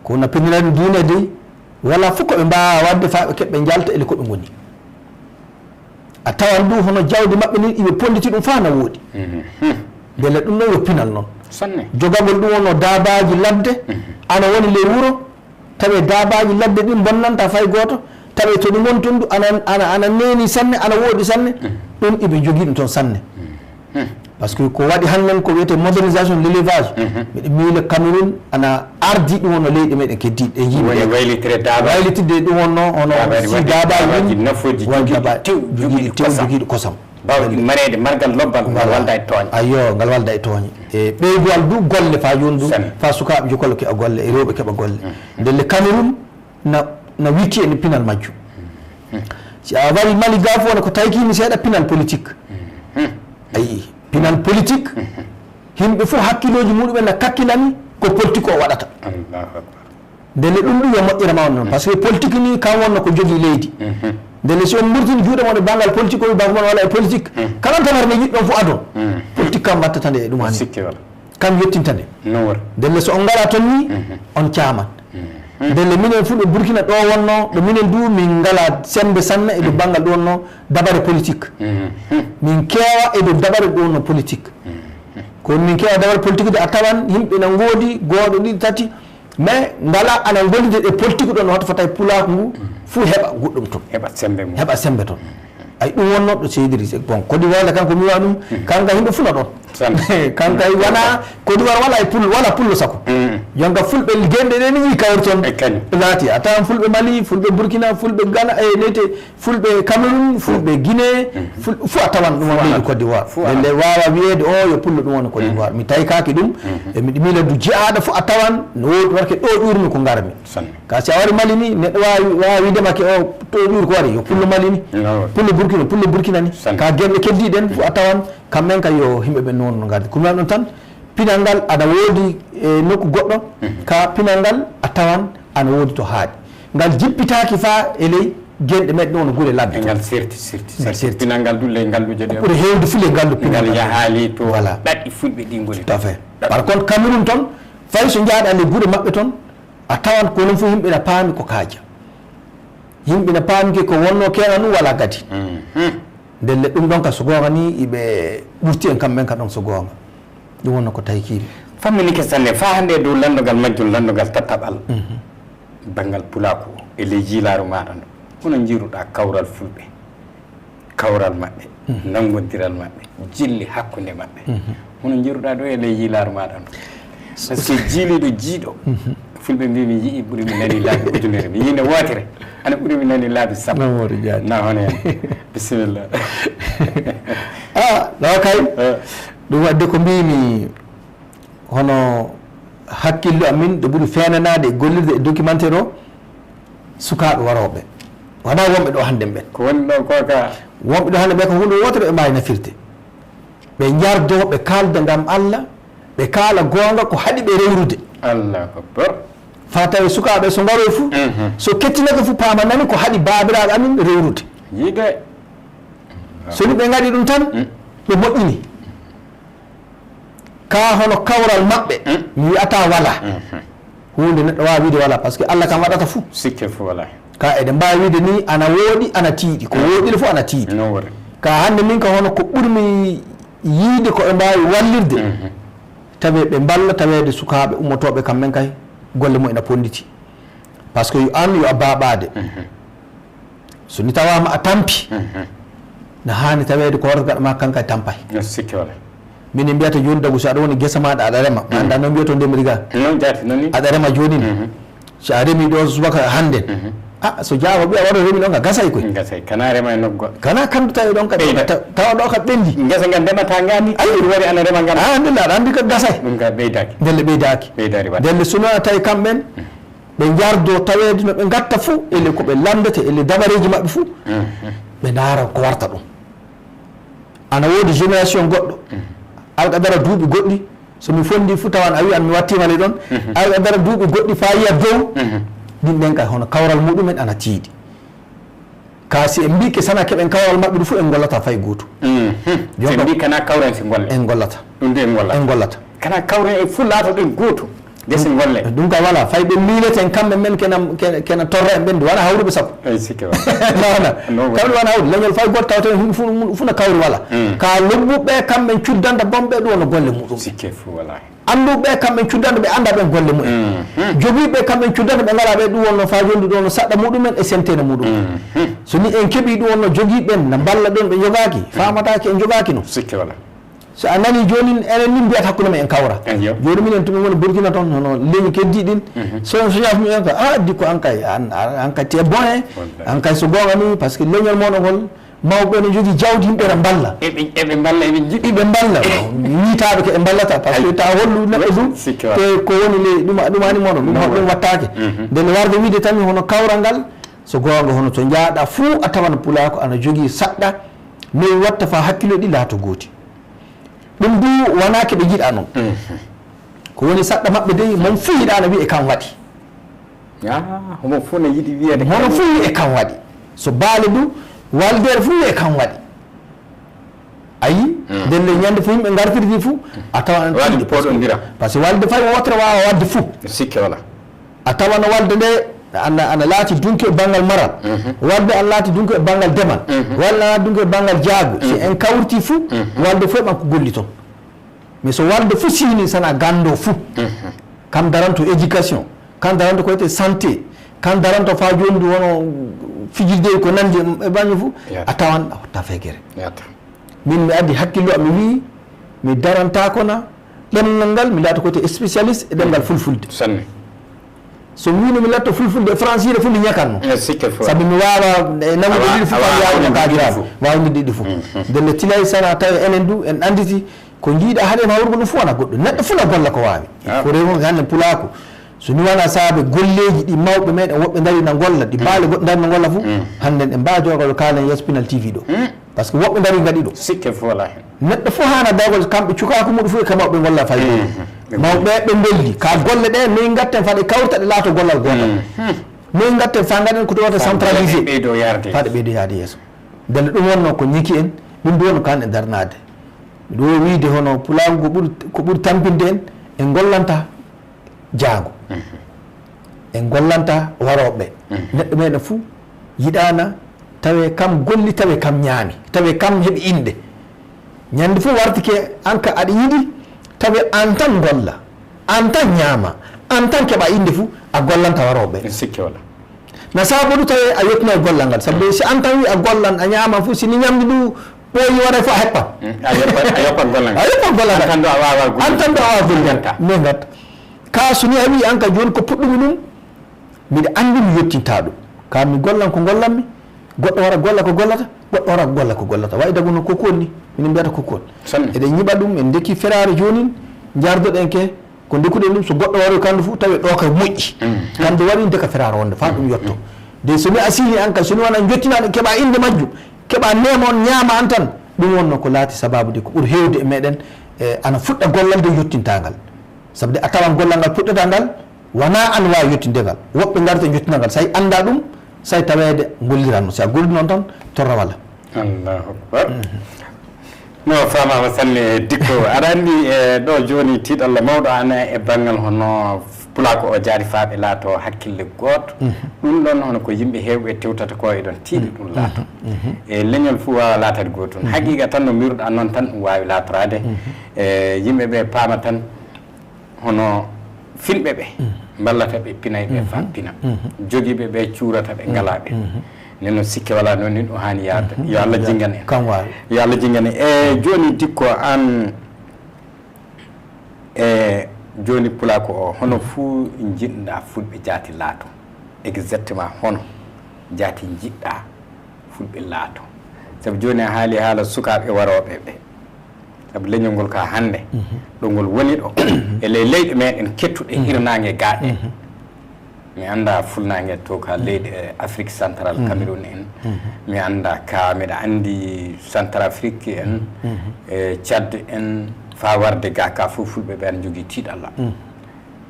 ko na pinirani duniya de wala fof koɓe mbawa wadde fa ɓe keɓɓe jalta ele koɓe goni a tawan du hono jawdi maɓɓe ni iɓe ponditi ɗum fa na woodi beele ɗum ɗon yo pinal noon jogagol ɗum wonno dabaji ladde ana woni ley wuuro tawi dabaji ladde ɗin bonnanta fay goto tawi to ɗum woni toon du ana neni sanne ana woodi sanne ɗum iɓe jogui ɗum toon sanne par ce que ko waɗi hannden ko wiyete modernisation de l' élevage mbiɗa miile Cameroun ana ardi ɗum wonno leyɗe meɗen keddiɗe e yimɓe waylitide ɗum wonno hono si dabaji jogiiɗi tew jogiiɗo kosam bawɗi marede margal lobbal ngal walda e tooñe ayyo ngal walda e tooñe e ɓeydowal du golle fa joni du fa sukaɓe jokollo keɓa golle e rewɓe keɓa golle ndelle Cameroun na witti ene pinal majjum si a wari Mali ga fof wona ko taykimi seeɗa pinal politique ayi pinal politique yimɓe fof hakkiloji muɗumen na kakkilani ko politique o waɗata ndele ɗum ɗum yo moƴƴira ma on noon par ce que politique ni kam wonno ko jogui leydi ndele si on murtini juuɗe mon e banggal politique o bako mon walla e politique kala tamarne yiɗɗon fof adon politique kam wattata nde e ɗum hani kam yettinta nde ndelle so on ngala toon ni on caaman ndelle minen fu ɗo Burkina ɗo wonno ɗo minen du min ngala sembe sanne e ɗo banggal ɗo wonno dabare politique min keewa e ɗo dabare ɗo wonno politique kono min keewa dabare politique de a tawan yimɓe na ngoodi gooɗo ɗiɗi tati mais ngala ana gollide ɗe politique ɗo no hoto fota e pulaku ngu fuu heɓa goɗɗum toon heɓa sembe toon ay ɗum wonno ɗo seydiri bon kodi wawde kanko mi wiwa ɗum kanka yimɓe funa ɗon kanka wana ko duwar wala pullo sako jonka fulɓe gende ɗe ni kawrton laati a tawan fulɓe Mali fulɓe Burkina fulɓe Ghana nete fulɓe Cameroun fulɓe Guinée fu a tawan ɗum woni Côte d'Ivoire ɓe wawa wiyede o yo pullo ɗum woni Côte d'Ivoire mi tawi kaki ɗum e miɗi miila du jeeyaɗo fu a tawan no wodi warke ɗo ƴurmi ko garmi ka si a wari Mali ni neɗɗo wawi widemake o to ƴuuri ko wari yo pullo Mali ni pullo Burkina ni ka gemɓe keddiɗen fu a tawan kamɓen kay yo himɓe ɓe noon no gardi kumnan ɗon tan pinal ngal aɗa woodi e nokku goɗɗo ka pinal ngal a tawan ana woodi to haaɗi ngal jippitaki fa e ley genɗe meɗen ono guure ladde ngal serti pinal ngal dulle ngalluji ɗe ɓuri hewde fule ngallu pinal yahali to voilà ɗaɗɗi fulɓe ɗi ngoni tout à fait par contre Cameroun toon fayi so jaaɗa nde guure maɓɓe toon a tawan konon fof yimɓe na paami ko kaaja yimɓe na paamike ko wonno keena nu wala gadi ndelle ɗum ɗon ka so goonga ni iɓe ɓurti en kamɓen ka ɗon so goonga ɗum wonno ko tawkiimi famminike sanne fa hannde dow landogal majjum landogal tattaɓal banggal pulako e ley jiilaaru maɗa ɗo hono jiiruɗa kawral fulɓe kawral maɓɓe nanngodiral maɓɓe jilli hakkunde maɓɓe hono jiiruɗa ɗo e ley jiilaaru maɗa ɗo par ce que jiiliɗo jiiɗo fulɓe mbi mi yii ɓuri mi nani laabi ujunere mi yii nde wootere ana ɓuri mi nani laabi sappo na hono hen bisimillah ɗo kay ɗum wadde ko mbimi hono hakkillo amin ɗo ɓuri fenanade e gollirde e documentaire o sukaɓe waroɓe wona wonɓe ɗo hande ɓen ko woni ɗo koka wonɓe ɗo hande ɓe ko hunde wotere ɓe mbawi nafirde ɓe jardo ɓe kalda gam Allah ɓe kaala gonga ko haɗi ɓe rewrude allahu akbar fa tawi sukaɓe so garoy fou so kettinake fou pamanami ko haɗi babiraɓe amin rewrude yiide soni ɓe gaɗi ɗum tan ɓe moƴƴini ka hono kawral maɓɓe mi wiyata wala hunde neɗɗo wawa wiide wala par ce que Allah kam waɗata fou sikke fo wala ka eɗen mbawi wiide ni ana wooɗi ana tiiɗi ko wooɗile fo ana tiiɗi ka hande min ka hono ko ɓurmi yiide ko ɓe mbawi wallirde tawi ɓe balla tawede sukaɓe ummotoɓe kamɓen kay golle mumen a ponditi par ce que yo an yo a baɓade so ni tawama a tampi ne hani tawede ko warta gaɗa ma kanka tampay sikke wala minen mbiyata joni dagu so aɗa woni guesa maɗa aɗa rema anda noon mbiyato ndemri ga non jaati noon ni aɗa rema joni ni so a remi ɗo subaka handen so jaama ɓiya waɗa remi ɗon ka gasay koy gasay kana rema e nokku goɗɗo kana kandu tawi ɗon kadi tawa ɗo ka ɓendi gesa ngan ndemata ngani ayi wari ana rema ngan andilla aɗa andi ka gasay ɗum ka ɓeydaki ndelle ɓeydaki ɓeydari waɗa ndelle so noon tawi kamɓen ɓe jardo tawede no ɓe gatta fou ele koɓe landete ele dabareji maɓɓe fou ɓe daara ko warta ɗum ana woodi génération goɗɗo alqadara duuɓi goɗɗi somi fondi fou tawan a wi an mi wattimale ɗon alqadara duuɓi goɗɗi fa yiya dow ɗin ɓen kay hono kawral muɗumen ana tiiɗi ka si en mbike sana keɓen kawral maɓɓe ɗum fo en gollata fay goto sen mbi kana kawren si golle en gollata ɗum de en gollata kana kawren e fuu laato ɗen goto desi golle ɗum ka voilà fay ɓe miileten kamɓe men kena torra en ɓendi wona hawruɓe sappo ay sikke nona kawri wona hawru leñol fay goto tawte fu no kawri wala ka lobbuɓe kamɓen cuddanta bomɓe ɗo no golle muɗum sikke fou voilà anduɓe kamɓen cuddanta ɓe anda ɓen golle mumen joguiɓe kamɓen cuddanta ɓe ngala ɓe ɗum wonno fa jondi ɗo no saɗɗa muɗumen e sentene muɗum so ni en keeɓi ɗum wonno joguiɓen no balla ɗon ɓe jogaki famataki en jogaki no sikke voilà so a nani joni enen ni mbiyata hakkude men en kawra joni minen tomin woni Burkina toon hono leñi keddi ɗin so ñafmi en ka dikko an kay an kay te bon e an kay so gonga ni par ce que leñol moɗon ngol mawɓe ne jogui jawdi yimɓe ne balla eɓe balla eɓe jiɗɗi ɓe balla ñitaɓe ko ɓe ballata par ce que ta hollu neɗɗo ɗum te ko woni le ɗumani moɗon ɗum wattake nden warde wiide tan hono kawral ngal so gonga hono to jaaɗa fou a tawan pulako ana jogui saɗɗa noyi watta fa hakkille ɗi laato gooti ɗum du wona keɓe jiiɗa noon ko woni saɗɗa maɓɓe dey mon fuu yiɗano wi e kam waɗi homo fuu ne yiɗi wiyede hono fuu wi e kam waɗi so baale du waldere fuu wi e kam waɗi ayi ndelle ñande fo yimɓe gartirdi fou a tawan walde poɗodira par ce que walde fay wotere wawa wadde fou sikke wala a tawano walde nde ana laati dunki e banggal maral walde ana laati dunki e banggal demal walde ana dunki e banggal jaagu si en kawrti fou walde fof ɓan ko golli toon mais so walde fo sini sana gando fou kam daranto éducation kam daranto ko wiyete santé kam daranto fa joni du wono fijirde ko nandi e baño fou a tawan a hotta feygere min mi addi hakkillo mi wi mi daranta kona ɗemnal ngal mi laata kote spécialiste e ɗemngal fulfulde sanne so mi wino mi latto fulfulde e français fu mi ñakanno sikke fo sabi mi wawa nawude ɗiɗi fof kam yawno kaadiraɓe wawde ɗiɗi fof ndelle tilay sana tawi enen du en anditi ko jiiɗa haɗen hawrugo ɗum fof wona goɗɗo neɗɗo fula golla ko wawi ko rewo hande pulako so ni wona saabe golleji ɗi mawɓe meɗen woɓɓe dari na golla ɗi baale goɗɗo dari na golla fof hande en mbawa jogoɗo kaalen yes Pinal TV ɗo par ce que woɓɓe dari gaɗi ɗo sikke fo wala hen neɗɗo fof hana dawgol kamɓe cukako muɗum fof e ka mawɓe golla fayi mawɓe ɓe golli ka golle ɗe noyi gatten faɗe kawta ɗe laato gollal gotal noyi gatten fa gaɗen ko towata centralisé faɗe ɓeydo yaade yeeso ndelle ɗum wonno ko ñiki en ɗum ɗo wonno kanɗe darnade ɗo wiide hono pulago ko ɓuuri tampinde en gollanta jaago en gollanta waroɓe neɗɗo meɗen fuu yiɗana tawe kam golli tawe kam ñaami tawe kam heeɓi inde ñande fof wartike an ka aɗa yiɗi tawe an tan golla an tan ñaama an tan keɓa inde fuu a gollanta waroɓe sikke wala na saabu ɗu tawe a yettina e gollal ngal sabu si an tan wi a gollan a ñaama fuu sini ñamde ɗu ɓooyi waɗa fof a heppan a yoppan gollal a yoppan gollal an tan ɗo a wawa an tan ɗo a wawa gollanta mais gatta ka so ni a wi an ka joni ko puɗɗumi ɗum mbiɗa andi mi yettinta ɗum ka mi gollan ko gollanmi goɗɗo wara golla ko gollata goɗɗo wara golla ko gollata wayi daguno kokkuwol ni minen mbiyata kokkuwol eɗen ñiɓa ɗum en dekki ferare joni jardoɗen ke ko dekkuɗen ɗum so goɗɗo wari kandu foof tawi ɗo ka moƴƴi kandu waɗi deka ferare wonde fa ɗum yetto de somi asini an ka soni wona jottinaɗo keeɓa inde majjum keeɓa nema on ñaama an tan ɗum wonno ko laati sababude ko ɓuuri hewde e meɗen ana fuɗɗa gollalde yettintagal sabu de a tawan gollal ngal puɗɗata ngal wona an wawi yettinde ngal woɓɓe garta jettina ngal say anda ɗum say tawede golliranno si a golli noon tan torra walla allahu akbar no famama sanne dikko aɗa andi ɗo joni tiiɗalla mawɗo ana e banggal hono pulako o jaari faaɓe laato hakkille goto ɗum ɗon hono ko yimɓe hewɓe tewtata ko e ɗon tiiɗi ɗum laato e leñol fo wawa laatade goto haqiqa tan no mbiruɗa noon tan ɗum wawi laatorade e yimɓeɓe paama tan hono filɓe ɓe ballata ɓe pinay ɓe fam pina joguiɓe ɓe cuurata ɓe ngalaɓe nen noon sikke wala noon ni ɗum hani yaade yo Allah jingan en kam wawi yo Allah jingan en e joni dikko an e joni pulako o hono fuu jiɗɗa fulɓe jaati laato exactement hono jaati jiɗɗa fulɓe laato saabu joni a haali haala sukaɓe waroɓe ɓe saabu leñol ngol ka hande ɗo ngol woni ɗo e ley leyɗe meɗen kettuɗe hirnangue gaɗe mi anda fulnangue to ka leyɗe Afrique central Cameroun en mi anda ka mbiɗa andi Centrafrique en e Tchad en fa warde ga ka fof fulɓe ɓe an jogui tiiɗalla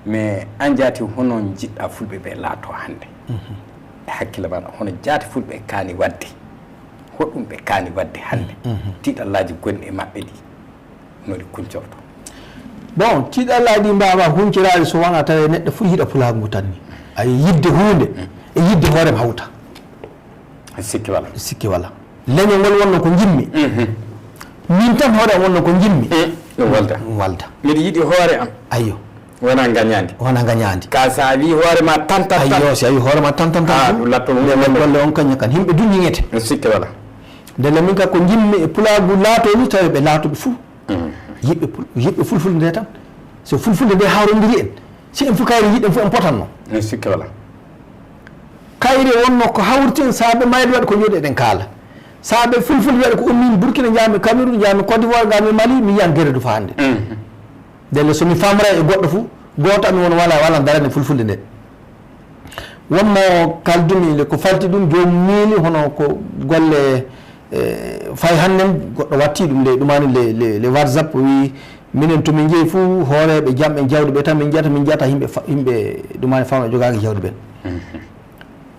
mais an jaati hono jiɗɗa fulɓe ɓe laato hande e hakkille maɗa hono jaati fulɓe kaani wadde hoɗɗum ɓe kaani wadde hande tiiɗallaji gonɗi e maɓɓe ɗi noɗi kuncorto bon tiiɗallaji ɗi mbawa huncirade so wona tawi neɗɗo foti yiɗa pulago ngu tan ni ay yidde hunde e yidde hoorema hawta sikki wala leñol ngol wonno ko jimmi min tan hoore am wonno ko jimmi ɗum walda mbiɗa yiiɗi hoore am ayyo wona gañadi ka sa wi hoorema tantan ayyo si a wi hoorema tantan ɗum latto golle on kañum kan yimɓe du ñiŋete sikki wala ndelle min ka ko jimmi e pulagu laatoni tawi ɓe laatoɓe fou yiɓɓe fulfulde nde tan so fulfulde nde hawrodiri en si en fof kayri yiɗen fof en potanno sikki wala kayri wonno ko hawrti en saaɓe mayde waɗi ko jooɗi eɗen kaala saaɓe fulfulde waɗi ko ummin Burkina jaami Cameroun jaami Côte d'Ivoire gami Mali mi yiyan gueredu fa hande ndelle somi famra e goɗɗo fof goto ami won wala darani fulfulde nde wonno kaldumi ko falti ɗum jomum miili hono ko golle fay hannden goɗɗo watti ɗum ɗumani le WhatsApp wi minen tomin jeeyi fou hooreɓe jam e jawdi ɓe tan min jiyata yimɓe ɗumani famno jogaki jawdi ɓen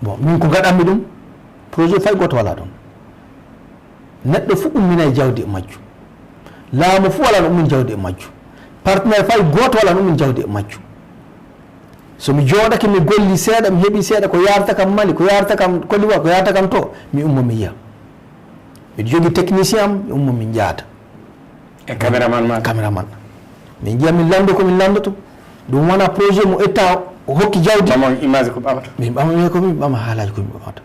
bon min ko gaɗanmi ɗum projet fay goto wala ɗon neɗɗo fo ummina e jawdi e majju laamu fo wala no ummin jawdi e majju partenaire fay goto wala no ummin jawdi e majju somi jooɗake mi golli seeɗa mi heeɓi seeɗa ko yarata kam Mali ko yarata kam Côte d'Ivoire ko yarata kam to mi ummo mi yiya mbiɗa jogui technicien am mi ummo min jaata e caméraman min jiya min lando komin landoto ɗum wona projet mo etta o hokki jawdi ɓamon image ko ɓamata min ɓamami komin ɓama haalaji komin ɓamata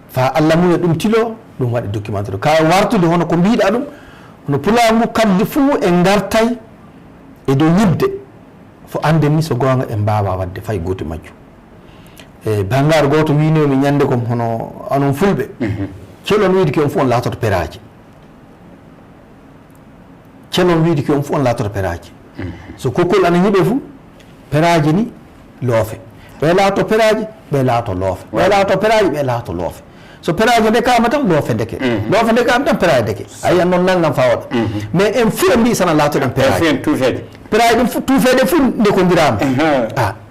fa Allah mum e ɗum tilo ɗum waɗi documentaire ka wartude hono ko mbiɗa ɗum no pulaangu kaddi fuu en gartay e dow ñibde fo ande ni so goonga en mbawa wadde fay gooti majju e bangar gooto winimi ñande kom hono anon fulɓe celon wiide ki on fof on laatoto peraji celon wiide ki on fof on laatoto peraji so kokkol ana ñiɓe fuu peraji ni loofe ɓe laato peraji ɓe laato loofe ɓe laato peraji ɓe laato loofe so peraji nde kama tan loofe ndeke loofe nde kama tan peraji ndeke a yiyan noon nanngam fa waɗa mais en fura mbi sana laatoɗen peraji peraji ɗum tuufeɗe fof ndekodirama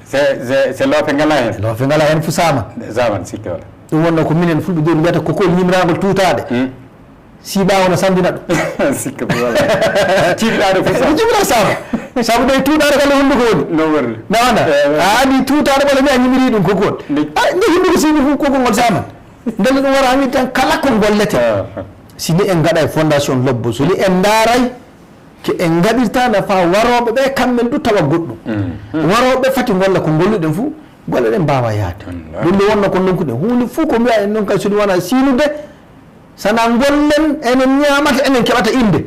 c'est loofe ngala hen loofe ngala hen fo zaman sikki wala ɗum wonno ko minen fulɓe joni mbiyata kokol ñimragol tuutade si ɓawo no sandina ɗum sikki wala ciɗɗaɗo fof jimra sama sabu ɗe tuuɗade kala hunduko woni no worri nawana a andi tuutade ɓole mi a ñimiri ɗum kokol nde hunduko simi fof kokol ngol saman ndelle ɗum wara wi tan kala ko gollete si ni en gaɗa e fondation lobbo so ni en daaray ke en gaɗirtana fa waroɓe ɓe kamɓen du tawa goɗɗum waroɓe fati golla ko golluɗen fuu golle ɗen mbawa yaade ɗum nde wonno ko donkuɗen hunde fuu ko mbiya en noon kay soni wona sinude sana gollen enen ñamata enen keɓata inde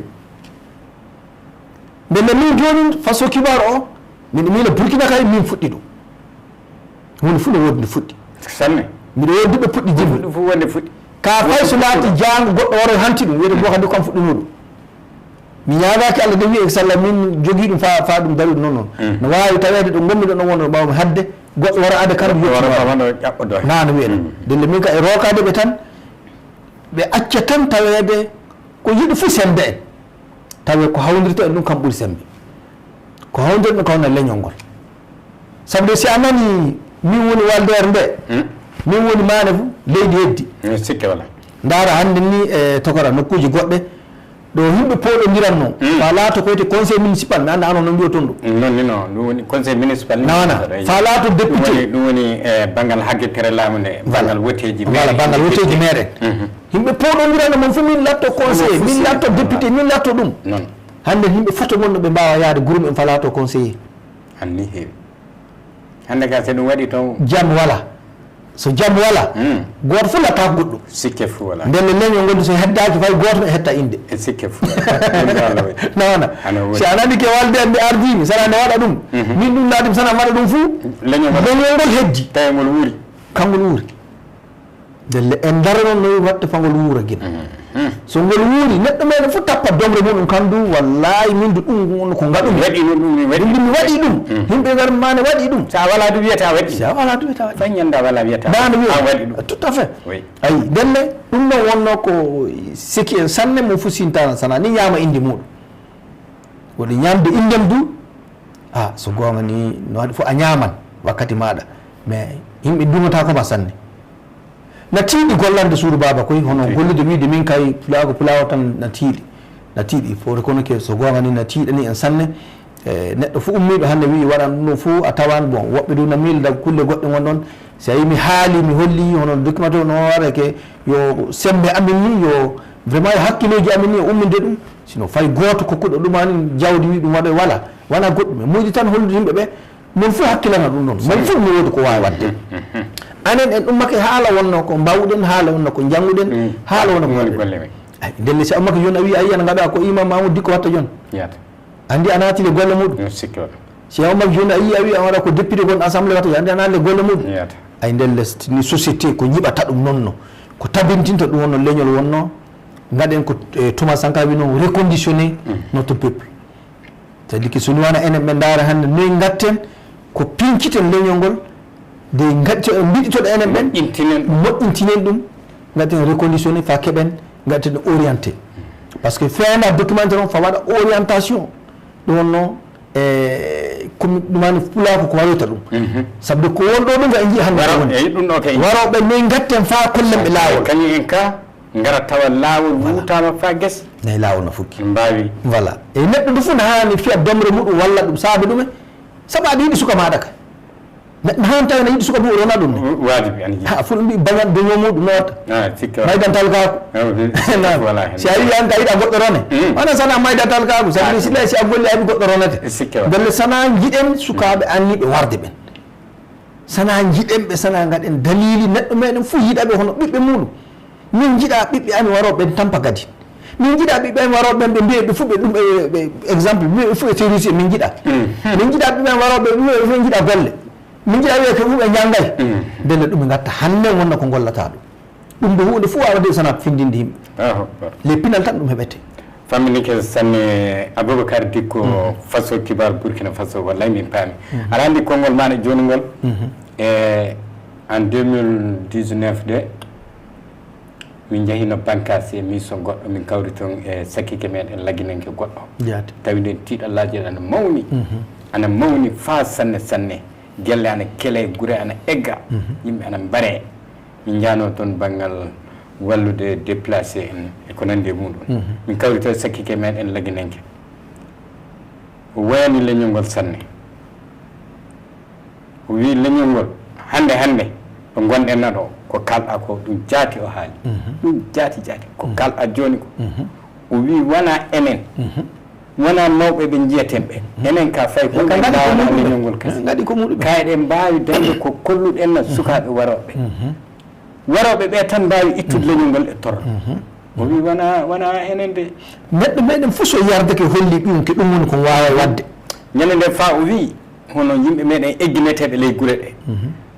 ndenne min joni façon kibar o miɗo miila burkina kay min fuɗɗi ɗum hunde fuu no wodi nde fuɗɗi sanne miɗo woddiɓe puɗɗi jimmi ɗum fof wonde fuɗɗi ka fay so laati jango goɗɗo waro hanti ɗum wiyde bo kadi kam fuɗɗino ɗum mi ñaagaki Allah de wi e sallah min jogui ɗum fa ɗum dari ɗum noon no wawi tawede ɗo gommi ɗo ɗon wonno ɓawmi hadde goɗɗo wara ade kala ƴaɓɓodo nano wiye ɗum delle min ka e rokade ɓe tan ɓe acca tan tawede ko yiɗi fo sembe en tawe ko hawdirta en ɗum kam ɓuuri sembe ko hawdirɗo ko wona leñol ngol sabu si a nani min woni waldere nde min woni mane fo leydi heddi sikke wala ndaara hande ni e tokora nokkuji goɗɗe ɗo yimɓe pooɗodiranno fa laato koyte conseil municipal mi anda ano no mbiyo toon ɗum non ni non ɗum woni conseil municipal nawana fa laato député ɗum woni banggal haggitere laamu nde banggal woteji voilà banggal woteji meɗen yimɓe pooɗodiranno mon fof min latto conseiller min latto député min latto ɗum non hande yimɓe foto gonno ɓe mbawa yaade groupe en fa laato conseiller anni heewi hande ga so ɗum waɗi toon jam wala so jam wala goto fof latta ko goɗɗum sikke fo wala ndenne leñol ngol so heddaki fay goto e hetta inde e sikke fo nawana si a nani ke walde nde ardimi sana nde waɗa ɗum min ɗum laatim sana waɗa ɗum fou leñol ngol heddi tawi ngol wuuri kangol wuuri ndelle en dara noon no watte fangol wuura guila so ngol wuuri neɗɗo meɗen fof tappat domre muɗum kam du wallahi min du ɗum ko gaɗumi waɗi ɗum mi waɗi ɗum yimɓe gar mane waɗi ɗum sa wala du wiyata waɗi sa wala du wiyata waɗi fay ñanda wala wiyata dano waɗi ɗum tout à fait ayi ndenne ɗum ɗon wonno ko siki en sanne mo fusintana sana ni ñama inde muɗum woɗi ñamde indem du so gonga ni no waɗi fof a ñaman wakkati maɗa mais yimɓe dumata koma sanne na tiiɗi gollande suudu baba koy hono gollude wiide min kay pulawo tan na tiiɗi fo kono ke so gonga ni na tiiɗani en sanne neɗɗo fof ummiɗo hande wi waɗan ɗum fof a tawan bon woɓɓe du na miilda kulle goɗɗe gon ɗon si a yi mi haali mi holli hono document o no waɗa ke yo sembe amin ni yo vraiment yo hakkiloji amin ni o umminde ɗum sino fay goto kokkuɗo ɗumani jawdi wi ɗum waɗa wala goɗɗum e muƴi tan hollude yimɓe ɓe mon fof hakkilana ɗum ɗon mon fof mi wodi ko wawi wadde anen en ummake haala wonno ko mbawɗen haala wonno ko jangguɗen haala wonno ko waɗen ay ndelle si ummake joni a wi a yiyan gaɗa ko imam Mamoudou Dicko watta joni andi a naati le golle muɗum si a ummake joni a wi a waɗa ko député gon assemblée watta andi a naati le golle muɗum ay ndelle ni société ko ñiɓata ɗum nonno ko tabintinta ɗum wonno leñol wonno gaɗen ko Thomas Sankara wi noon reconditionné notre peuple c'est à dire que soni wona enen ɓe daara hannde noye gatten ko pinkiten leñol ngol de mbiɗitoɗo enen ɓen moƴƴintinen ɗum gatten reconditionné fa keɓen gatten orienté par ce que fewna documentaire on fa waɗa orientation ɗum wonno komi ɗumani pulako ko waɗirta ɗum sabu ko wonɗo ɗum ga en jii hannde waroɓe noye gatten fa kollen ɓe laawol kañum en ka ngara tawa laawol wutama fa guesa nayi laawol no fukki mbawi voilà e neɗɗo ndu fof ne hani fiya domre muɗum walla ɗum saabi ɗume saabu aɗa yiɗi suka maɗa ka neɗɗo han tawi ne yiɗi suka ɗum wona ɗum ne wajibi ani fulɓe mbi bañat daño muɗum no watta maydantal kaako si a wi an ka yiɗa goɗɗo rone wona sana maydantal kaako sabi si si a golli abi goɗɗo ronete belle sana jiɗen sukaɓe anniɓe warde ɓen sana jiɗen ɓe sana gaɗen dalili neɗɗo meɗen fof yiɗaɓe hono ɓiɓɓe muɗum min jiɗa ɓiɓɓe ami waroɓe ɓen tampa gadi min jiɗa ɓiɓɓe waroɓe ɓe mbiya ɓe fuɓe ɗum exemple ɓe fu e terroriste min jiɗa min jiɗa ɓiɓɓe waroɓe ɓe fu jiɗa golle min jiɗa wiye ko fuɓe janggay ndenne ɗum ɓe gatta hande wonna ko gollata ɗum ɗo hunde fof wawade sona findinde yimɓe les pinal tan ɗum heɓete famini ke sanne Aboubacar Dicko faso kibar Burkina Faso wallahi min paami aɗa andi konngol maɗa joni ngol e en 2019 de min jahino bancas e mission goɗɗo min kawri toon e sakkike meɗen laginenke goɗɗo tawi nden tiiɗallaji ana mawni fa sanne sanne gelle ana keele gure ana egga yimɓe ana mbare min jano toon banggal wallude déplacé en e ko nandi e muɗum min kawri toon sakkike meɗen laginenke o wayani leñol ngol sanne o wi leñol ngol hande ɗo gonɗen naɗo ko kalɗa ko ɗum jaati o haali ɗum jaati ko kalɗa joni ko o wi wona enen wona mawɓe ɓe jiyeten ɓe enen ka fay ko mbawa leñol ngol kasi gaɗi ko muɗum kayɗen mbawi dañde ko kolluɗen na sukaɓe waroɓe ɓe tan mbawi ittude leñol ngol e torra o wi wona enen de neɗɗo meɗen fof so yardake holli ɗum ke ɗum woni ko wawa wadde ñande nde fa o wi hono yimɓe meɗen eggineteɓe ley gure ɗe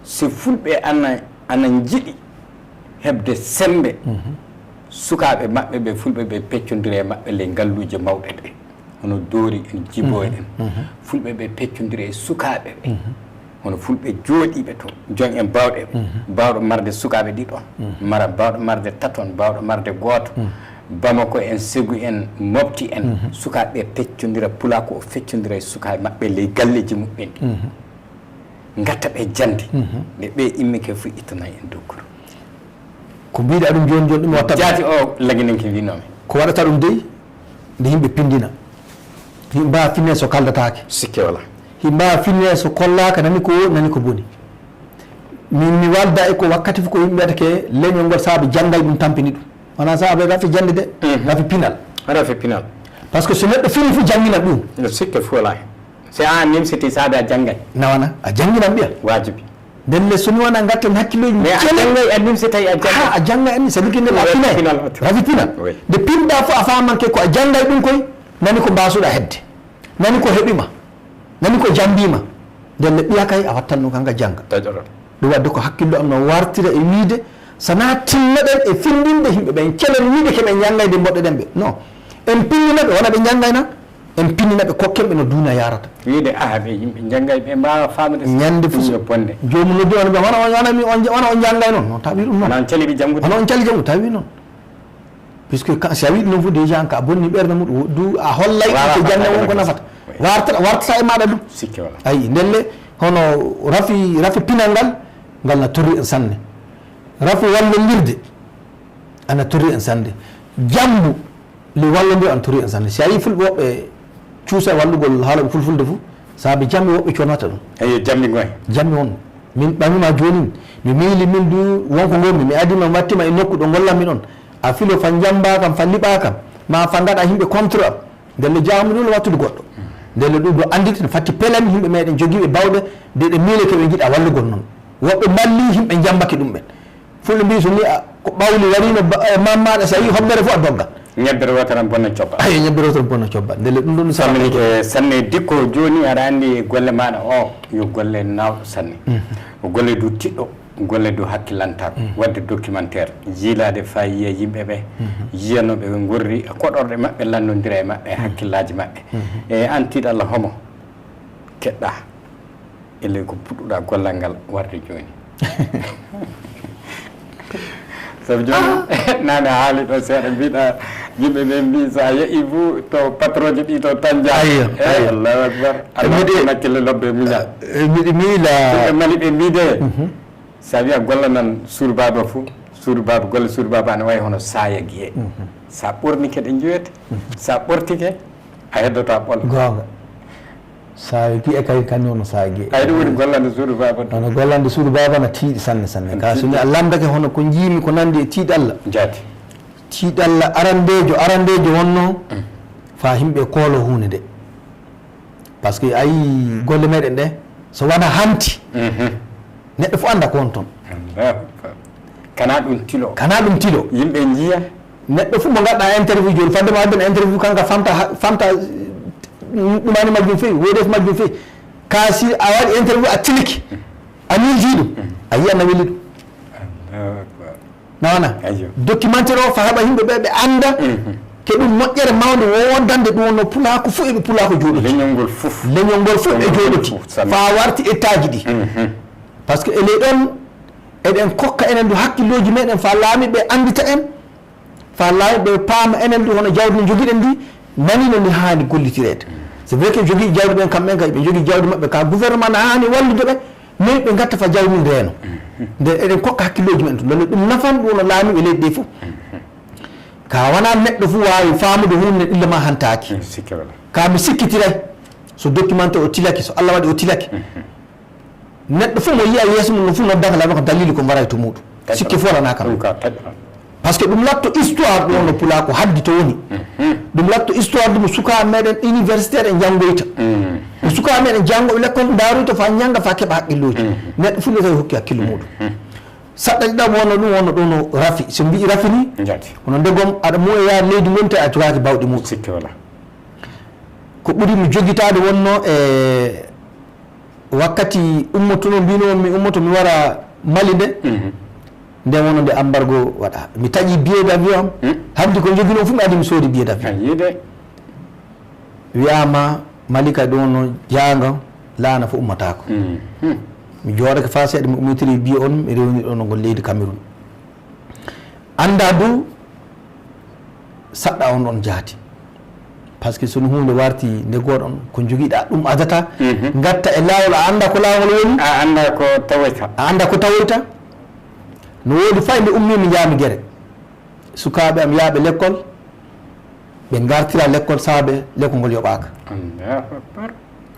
so fulɓe ana jiɗi heɓde sembe sukaɓe maɓɓe ɓe fulɓe ɓe peccodiri e maɓɓe ley ngalluji mawɗe ɗe hono doori en jibo en fulɓe ɓe peccodiri e sukaɓe ɓe hono fulɓe jooɗiɓe to jon en bawɗe bawɗo marde sukaɓe ɗiɗon mara bawɗo marde taton bawɗo marde gooto Bamako en Ségou en Mopti en sukaɓe peccodira Pulako o feccodira e sukaɓe maɓɓe ley galleji muɓɓen gatta ɓe jande nde ɓe immike fof ittanayi en dokkuru ko mbiɗa ɗum joni ɗum watta jaati o laginenke winomi ko waɗata ɗum dey nde yimɓe pindina yimɓe mbawa finne so kaldatake sikke wala yimɓe mbawa finne so kollaka nani ko nani ko boni mi walda e ko wakkati fof ko yimɓe mbiyata ke leñol ngol saabu janggay ɗum tampini ɗum wona saabu rafi jande de rafi pinal par ce que so neɗɗo fini fof janggina ɗum no sikke fof wala hen si an nimsiti saabi a janggay nawana a jangginan mbiya wajibi ndelle soni wona gatten hakkiloji jangay a nimsi tawi a jangga en c'est à dire que nde a pinay rafi pinal nde pinɗa fof a famanke ko a janggay ɗum koye nani ko mbasuɗa hedde nani ko heɓima nani ko jambima ndelle ɓiya kay a wattan ɗum kanga jangga ɗum wadde ko hakkillo am no wartira e wiide sana tinnoɗen e findinde yimɓe ɓen celen wiide keɓe janggayde mboɗɗeɗen ɓe non en pinninaɓe wona ɓe janggayna en pinninaɓe kokkenɓe no duna yarata wiide ɓe yimɓe janggay ɓe mbawa famde ñande fof bonde jomum noddi on ɓe wona on janggay noon non tawi ɗum noon on caliɓe janggude hono on cali janggude tawi noon puisque si a wi ɗum noon fof déjà ka bonni ɓerde muɗum du a hollay ko jangde wonko nafata wartata e maɗa ɗum sikke wala ayi ndelle hono rafi pinal ngal na torri en sanne rafi wallondirde ana torri en sande jambu li wallodir an torri en sanne si a yi fulɓe woɓɓe cuusa wallugol haalaɓe fulfulde fof saabi jammi woɓɓe conata ɗum eyi jammi on min ɓamima joni mi miili min du wonko gonmi mi adima mi wattima e nokku ɗo gollanmi ɗon a filo fa jamba kam fa liɓa kam ma fa gaɗa yimɓe contre am ndelle jamu ɗum wattude goɗɗo ndelle ɗum ɗo andite fatti pelami yimɓe meɗen joguiɓe bawɗe nde ɗe miile keɓe jiiɗa wallugol noon woɓɓe balli yimɓe jambaki ɗum ɓen fulɓe mbi so ni ko ɓawli warino mammaɗa so yi hoɓɓere fof a dogga ñebbere wotere bonna cobba ay ñebbere wotere bonna cobba ndele ɗum ɗon saminike sanne Dicko joni aɗa andi golle maɗa o yo golle nawɗo sanne o golle du tiɗɗo golle du hakkillantako wadde documentaire jiilade fa yiya yimɓeɓe yiyanoɓe ɓe gurri koɗorɗe maɓɓe landodira e maɓɓe hakkillaji maɓɓe e an tiiɗo Allah homo keɗɗa elle ko puɗɗuɗa gollal ngal warde joni sabu joni nane haali ɗo seeɗa mbiɗa yimɓe ɓe mbi sa yeehi fo to patron ji ɗi to tan jaa allahu akbar almiɗi hakkille lobbe miña miɗi miila ɓe mali ɓe mbide sa wiya golla nan suur baba fo suur baba golle suur baba ana wayi hono saya guiye sa ɓornike ɗe juyete sa ɓortike a heddota ɓollo gonga sa guiye kay kañum no sa guiye ay ɗum woni gollande suudu baba hono gollande suudu baba na tiiɗi sanne sanne ka soni a lamdake hono ko jiimi ko nandi e tiiɗalla jaati tiiɗalla arandejo wonno fa yimɓe koolo hunde nde par ce que ayi golle meɗen ɗe so wona hanti neɗɗo fof anda ko won toon kana ɗum tilo yimɓe jiiya neɗɗo fu mo gadda interview joni fande ma wadden interview kanka famta ɗumani majjum fewi woɗef majjum fewi ka si a waɗi interview a tiliki a milji ɗum a yiya na weli ɗum nawana documentaire o fa heɓa yimɓe ɓe anda ke ɗum moƴƴere mawde wodande ɗum wonno pulako fof eɓe pulako jooɗoti leñol ngol fof ɓe jooɗoti fa warti état ji ɗi par ce que ele ɗon eɗen kokka enen du hakkilloji meɗen fa laami ɓe andita en fa laami ɓe paama enen du hono jawdi no joguiɗen ndi nanino ni haani gollitirede c'est vrai que jogui jawdi ɓen kamɓen kay ɓe jogui jawdi maɓɓe ka gouvernement ne haani wallude ɓe mais ɓe gatta fa jawdi ndi reeno nde eɗen kokka hakkilloji men to lolle ɗum nafan ɗum no laamiɓe leydi ɗi fof ka wona neɗɗo fu wawi famude hunde ɗilla ma hantaki ka mi sikkitiray so documenté o tilaki so Allah waɗi o tilaki neɗɗo fof mo yiya yeeso mum no fu noddaka lami ko dalili ko mbaray to muɗum sikki folana kam par ce que ɗum latto histoire ɗum no pula ko haddi to woni ɗum latto histoire ɗum suka meɗen universitaire e janggoyta suka meɗen janggoɓe l'école daroyta fa jangga fa keeɓa haqqilloji neɗɗo fu tawi hokki hakkillo muɗum saɗɗa ɗiɗam wonno ɗum wonno ɗo no rafi so mbi rafi ni hono ndegom aɗa muwe yaha leydi gonti a jogaki bawɗi muɗum ko ɓuuri mi joguitade wonno e wakkati ummotono mbino mi ummoto mi wara Mali nde nden wonno nde embargo waɗa mi taƴi billet d'avion am habdi ko joguino fu mi adi mi soodi billet d'avion wiyama Mali kay ɗo wonno janga laana fo ummatako mi jooɗake fa seeɗa mi ummitiri billet on mi rewni ɗo no ngol leydi Cameroun anda dow saɗɗa on ɗon jaati par ce que sono hunde warti nde goɗon ko joguiɗa ɗum adata gatta e lawol a anda ko lawol woni a anda ko tawoyta no woodi fay nde ummi mi jaami guere sukaɓe am yaaɓe l'école ɓe gartira l'école saabe l'école ngol yoɓaka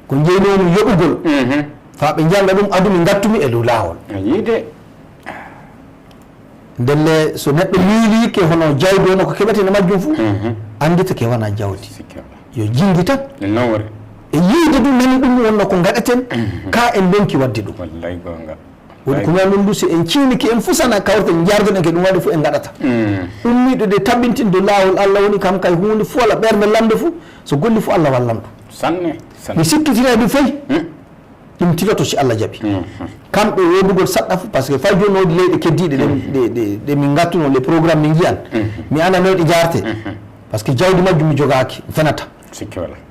ko jeynomi yoɓugol fa ɓe janga ɗum adumi gattumi e dow lawol ndelle so neɗɗo miilike hono jawdi ono ko keɓetene majjum fuu andita ke wona jawdi yo jingui tan e yiide ɗum nani ɗum wonno ko gaɗeten ka en donki wadde ɗum woni ko ganduɗum du so en ciwniki en fusana kawrten jardoɗen ke ɗum waɗi fof en gaɗata ummiɗo de tabbintinde lawol Allah woni kam kay hunde fo walla ɓerde lamde fo so golli fo Allah wallam ɗum mi sikkitira ɗum fayi ɗum tiloto si Allah jaaɓi kamɓe wodugol saɗɗa fof par ce que fay joni wodi leyɗe keddiɗe ɗe min gattuno les programme min jiyan mi anano ɗe jarte par ce que jawdi majjum mi jogaki fenata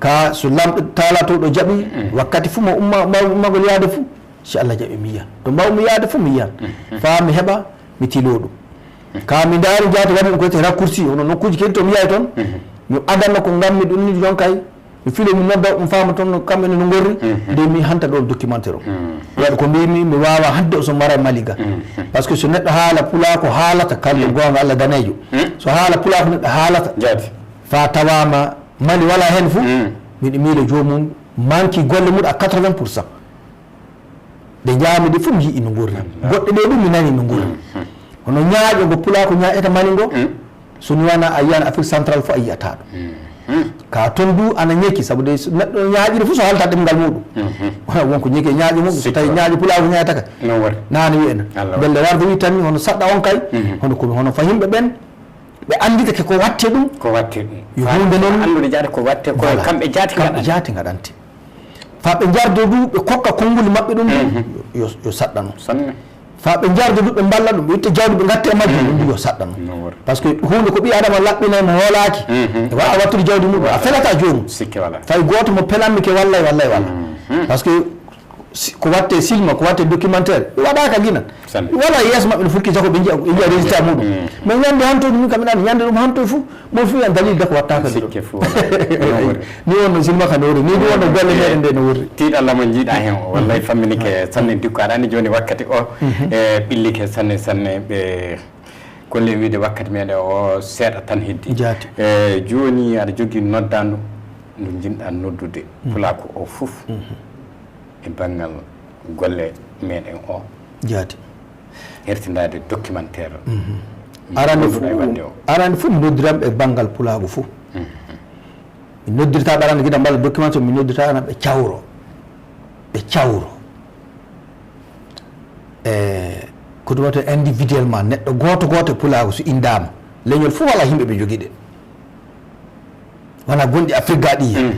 ka so lamɗo talato ɗo jaaɓi wakkati fuu mo ummagol yaade fuu si Allah jaaɓi mi yiyan to mbawmi yaade fuu mi yiyan fa mi heɓa mi tilo ɗum ka mi daari jaati waɗi ɗum koyte raccourci hono nokkuji kedi to mi yahay toon mi adanno ko gammi ɗum ni jon kay mi filo mi nodda ɗum faama toon kamɓene no gorri nde mi hanta ɗon documentaire o waɗa ko mbimi mi wawa hadde o so mara Mali ga par ce que so neɗɗo haala pula ko haalata kalde gonga Allah danejo so haala pula ko neɗɗo haalata fa tawama Mali wala hen fou miɗo miilo jomum manki golle muɗo à 80%. ɗe jaamiɗe fof mi yii no gurri goɗɗe ɗe ɗum mi nani no gurri hono ñaaƴo ngo pula ko ñaaƴata Mali ngo soni wona a yiyani Afrique central fof a yiyata ɗum ka toon du ana ñekki saabu de neɗɗo ñaaƴiri fof so halta ɗemngal muɗum wonko ñeki ñaaƴi muɗum so tawi ñaaƴi pula ko ñaayata ka nane wiyena belle warde wi tan hono saɗɗa on kay hono fa yimɓe ɓen ɓe andita ke ko watte ɗum yo hunde noon andude jaade ko watte ko kamɓe jaati gaɗante fa ɓe jardo du ɓe kokka konnguli maɓɓe ɗum yo saɗɗa noon fa ɓe jardo du ɓe mballa ɗum ɓe witta jawdi ɓe gatte e majjum ɗum yo saɗɗa noon par ce que hunde ko ɓi adama laɓɓinay mo hoolaki e wawa wattude jawdi muɗum a felata jomum fay goto mo pelanmi ke wallay walla par ce que ko watte silma ko watte documentaire ɓe waɗaka guinan wala yeeso maɓɓe no fukki jako ɓe jiya résultat muɗum mais ñande hantoɗe min kam ene ñande ɗum hantoye foof mon fo en dalil dako wattaka ni wonno silma ka no wori ni ɗum wonno golle meɗen nde no wori tiiɗallah mo jiiɗa hen o wallay famminike sanne dikko aɗa andi joni wakkati o e ɓillike sanne ɓe golle wiide wakkati meɗen o seeɗa tan heddi e joni aɗa jogui noddandu ndu jinɗa noddude pulako o foof e banggal golle meɗen o jaati hertindade documentaire arande fof mi noddiram ɓe banggal pulago fof mi noddirtaɓe arande guiɗa mballa documentaire mi noddirta arande ɓe cawro e ko ɗum wata individuellement neɗɗo goto pulago so indama leñol fu wala himɓe ɓe jogiiɗe wona gonɗi Afrique gaɗi hen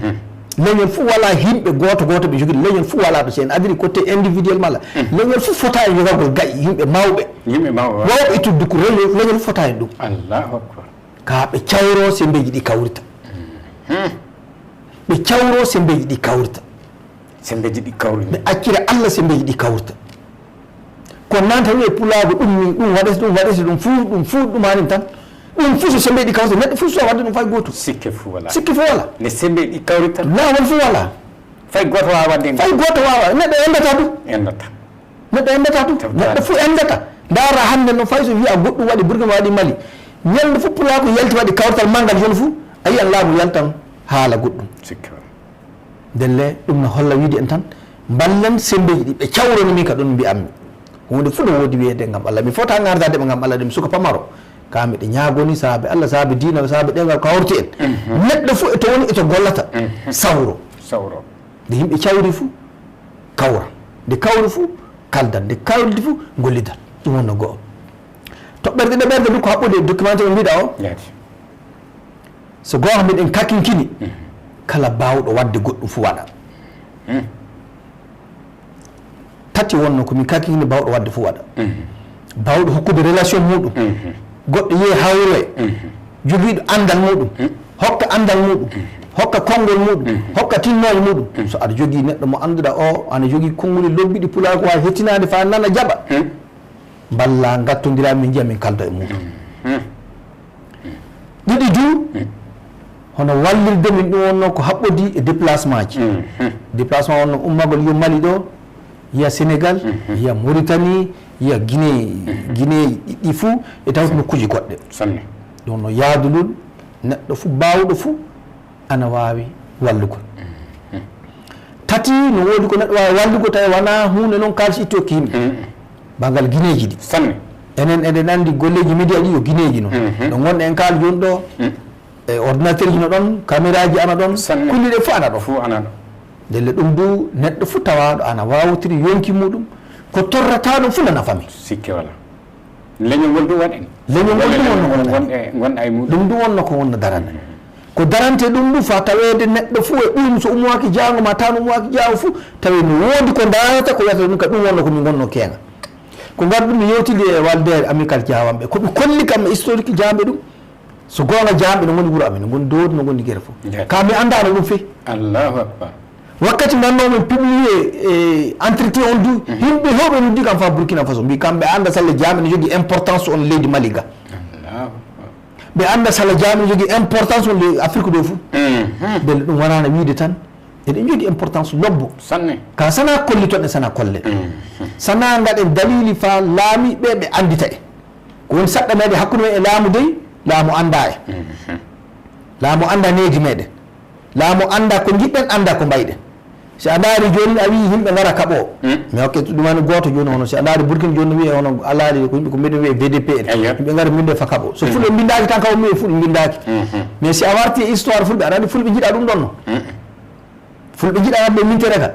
leñol fu wala himɓe goto ɓe jogiiɗe leñol fu wala ɗo so en adiri côté individuel mala leñol fu fota e jogagol gaƴi yimɓe mawɓe wawɓe ittude dukku leñol fu fota e ɗum allahu akbar ka ɓe cawro sembeji ɗi kawrita ɓe cawro sembeji ɗi kawrita ɓe accira Allah sembeji ɗi kawrita ko nanta wiye pulago ɗum waɗete ɗum fuu ɗum hanin tan ɗum fuu so sembeji ɗi kawrita neɗɗo fuu so wadde ɗum fay goto sikke fuu wala ne sembeji ɗi kawrita lawol fuu wala fay goto wawa wadde neɗɗo endata ɗum neɗɗo fuu endata dara hande no fay so wiya goɗɗum waɗi Burkina waɗi Mali ñande fuu pulago yalti waɗi kawtal manggal joni fuu a yiyan laamu yaltan haala goɗɗum ndelle ɗum no holla wiide en tan ballen sembeji ɗi ɓe cawroni min ka ɗon mbiyammi hunde fuu ɗo woodi wiyede ngam Allah mi fota ngardade ɓe ngam Allah ɗum suka pamaro ka miɗe ñaagoni saabe Allah saabe diina saabe ɗengal ko hawrti en neɗɗo fuu eto woni eto gollata sawro nde yimɓe cawri fuu kawra nde kawri fuu kaldan nde kawridi fuu gollidan ɗum wonno go'o toɓɓerde ɗe ɓerde du ko haɓɓude documentaire mbiɗa o so gonga miɗen kakinkini kala bawɗo wadde goɗɗum fu waɗa tati wonno komin kakinkini bawɗo wadde fu waɗa bawɗo hokkude relation muɗum goɗɗo yiye hawroye jogiiɗo andal muɗum hokka andal muɗum hokka konngol muɗum hokka tinnoje muɗum so aɗa jogii neɗɗo mo annduɗa o ana jogii konnguli lobbiɗi pulaar ko wawi hettinade fa nana jaɓa balla gattodira min jiya min kalda e muɗum ɗiɗi du hono wallirde min ɗum wonno ko haɓɓodi e déplacement ji déplacement wonno ummagol yiya Mali ɗo yiya Sénégal yiya Mauritanie yiya Guinée ɗi fuu e tawtuno kuji goɗɗe ɗum no yaadulul neɗɗo fuu bawɗo fuu ana wawi wallugol tati no woodi ko neɗɗo wawi wallugo tawi wona hunde noon kalsi itti hokki yimɓe bangal guineji ɗi enen eɗen andi golleji média ɗi yo guineji noon ɗo gonɗe en kaal joni ɗo e ordinateur ji no ɗon caméra ji ana ɗon kulli ɗe fof ana ɗo ndelle ɗum du neɗɗo fof tawaɗo ana wawtiri yonki muɗum ko torrata ɗum fof nana fami sikke wala leñol ngol ɗum waɗen leñol ngol ɗum du wonno ko wonno darana ko darante ɗum ɗum fa tawede neɗɗo fof e ɓuyum so ummaki jango ma tan ummaki jango fof tawi no woodi ko darata ko wiyata ɗum ka ɗum wonno komin gonno keenga ko ngar ɗum mi yewtidi e waldere amical Diawamɓe koɓe kolli kam historique Diawamɓe ɗum so gonga Diawamɓe no goni wuuro amen no goni Dowdi no goni guere fof ka mi andano ɗum fe Allahu akbar wakkati nannomin publié entretien on du yimɓe hewɓe noddi kam fa Burkina Faso mbi kamɓe anda salla Diawamɓe ne jogui importance on leydi Mali ga ɓe anda salla Diawamɓe ne jogui importance on le Afrique ɗo fof belle ɗum wonano wiide tan eɗen jogui importance lobbo ka sana kollitoɗe sana kolle sana gaɗen dalili fa laamiɓe ɓe andita e ko woni saɗɗa meɗen hakkude men e laamu dey laamu anda e laamu anda needi meɗen laamu anda ko jiɗɗen anda ko mbayɗen si a daari joni a wi yimɓe gara kaɓo mi hokke ɗumani goto joni hono si a daari Burkina joni wiye hono alaali ko yimɓe ko mbiɗen wiye VDP en yimɓe gara mbinde fa kaɓo so fulɓe mbindaki tan kaw wiye fulɓe mbindaki mais si a warti e histoire fulɓe aɗa andi fulɓe jiiɗa ɗum ɗon no fulɓe jiiɗa wadde mintere ka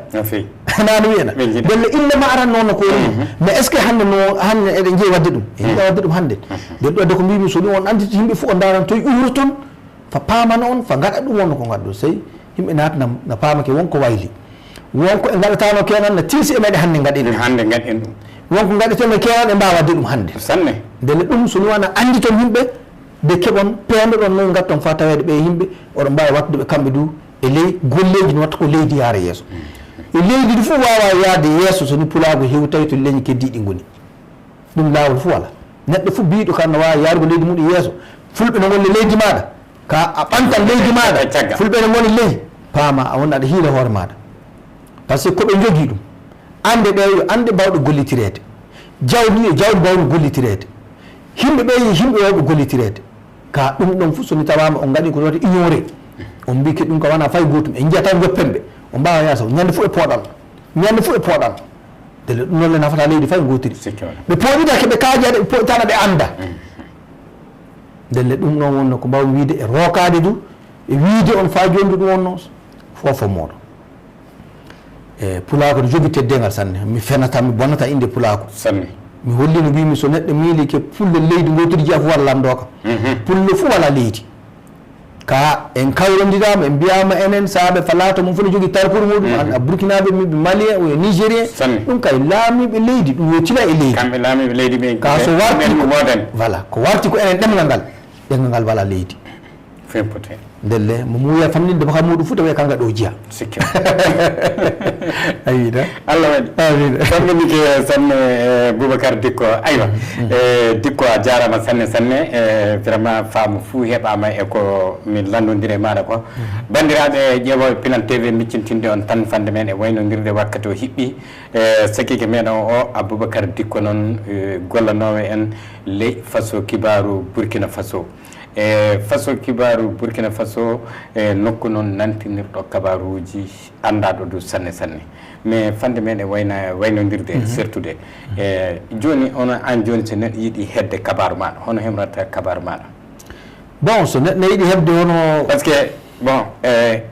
nani wiyena belle ille ma aran noon no ko woni mais est ce que hande eɗen jeeyi wadde ɗum e jiiɗa wadde ɗum hande nden ɗo de ko mbimi so ɗum on anditi yimɓe fof o daran toye uro toon fa pamana on fa gaɗa ɗum wonno ko gaddo sey yimɓe natana na paamake wonko wayli wonko e gaɗatano kenan no tiisi e meɗe hande gaɗen ɗum wonko gaɗeten no kenan e mbawa wadde ɗum hande ndele ɗum so wona andi toon yimɓe ɓe keɓon peendo ɗon noon gatton fa tawede ɓe yimɓe oɗon mbawi wattude ɓe kamɓe du e ley golleji no watta ko leydi yaara yeeso e leydi ɗi fof wawa yaade yeeso soni pulago heewi tawi to leñi keddiɗi goni ɗum lawol fof wala neɗɗo fof biɗo kan no wawi yarugo leydi muɗum yeeso fulɓe no golle leydi maɗa ka a ɓantan leydi maɗa fulɓe no goni ley paama a woni aɗa hiila hoore maɗa par ce que koɓe jogui ɗum ande ɓe yo ande bawɗo gollitirede jawdi e jawdi bawɗo gollitirede himɓe ɓe yimɓe wawɓe gollitirede ka ɗum ɗon fof soni tawama on gaɗi ko wiyata ignoré on mbiki ɗum ko wona fay gotum en jiiya tan joppen ɓe on mbawa yaasa ñande fof e poɗal ñande fof e poɗal dele ɗum noon le nafata leydi fay gotiri ɓe poɗitake ɓe kaajaɗe ɓe poɗitana ɓe anda ndelle ɗum ɗon wonno ko mbawmi wiide e rokade du e wiide on fa joni ɗum wonno fofo moɗo e pulako ne jogui teddengal sanne mi fenata mi bonnata inde pulako mi holli no mbimi so neɗɗo miili ke pulle leydi gotodi jiya fof wala lamdo ka pulle fof wala leydi ka en kawrondirama en mbiyama enen saaɓe falata mum fof ne jogui tarpour muɗum a burkinaɓe miɓe malien o nigérien ɗum kay laamiɓe leydi ɗum yottila e leydi kamɓe laamiɓe leydi ɓe ka so warti wodan voilà ko warti ko enen ɗemgal ngal wala leydi fempote ndelle mo muuya famninde baka muɗum fof tawi kanga ɗo jiya sikki ayida allah waɗi famminike sanne Boubacar Dicko aywa Dicko a jarama sanne vraiment faamu fou heɓama e ko min landodiri e maɗa ko bandiraɓe ƴeewoɓe Pinal TV miccintinde on tan fande men e waynodirde wakkati o hiɓɓi sakike meɗen o Aboubacar Dicko noon gollanowo en ley façon kibaru Burkina Faso façon kibaru Burkina Faso nokku noon nantinirɗo kabaruji andaɗo du sanne mais fande men e waynodirde sertude joni ono an joni so neɗɗo yiiɗi hedde kabaru maɗa hono hemrata kabaru maɗa bon so neɗɗo yiiɗi hebde hono par ce que bon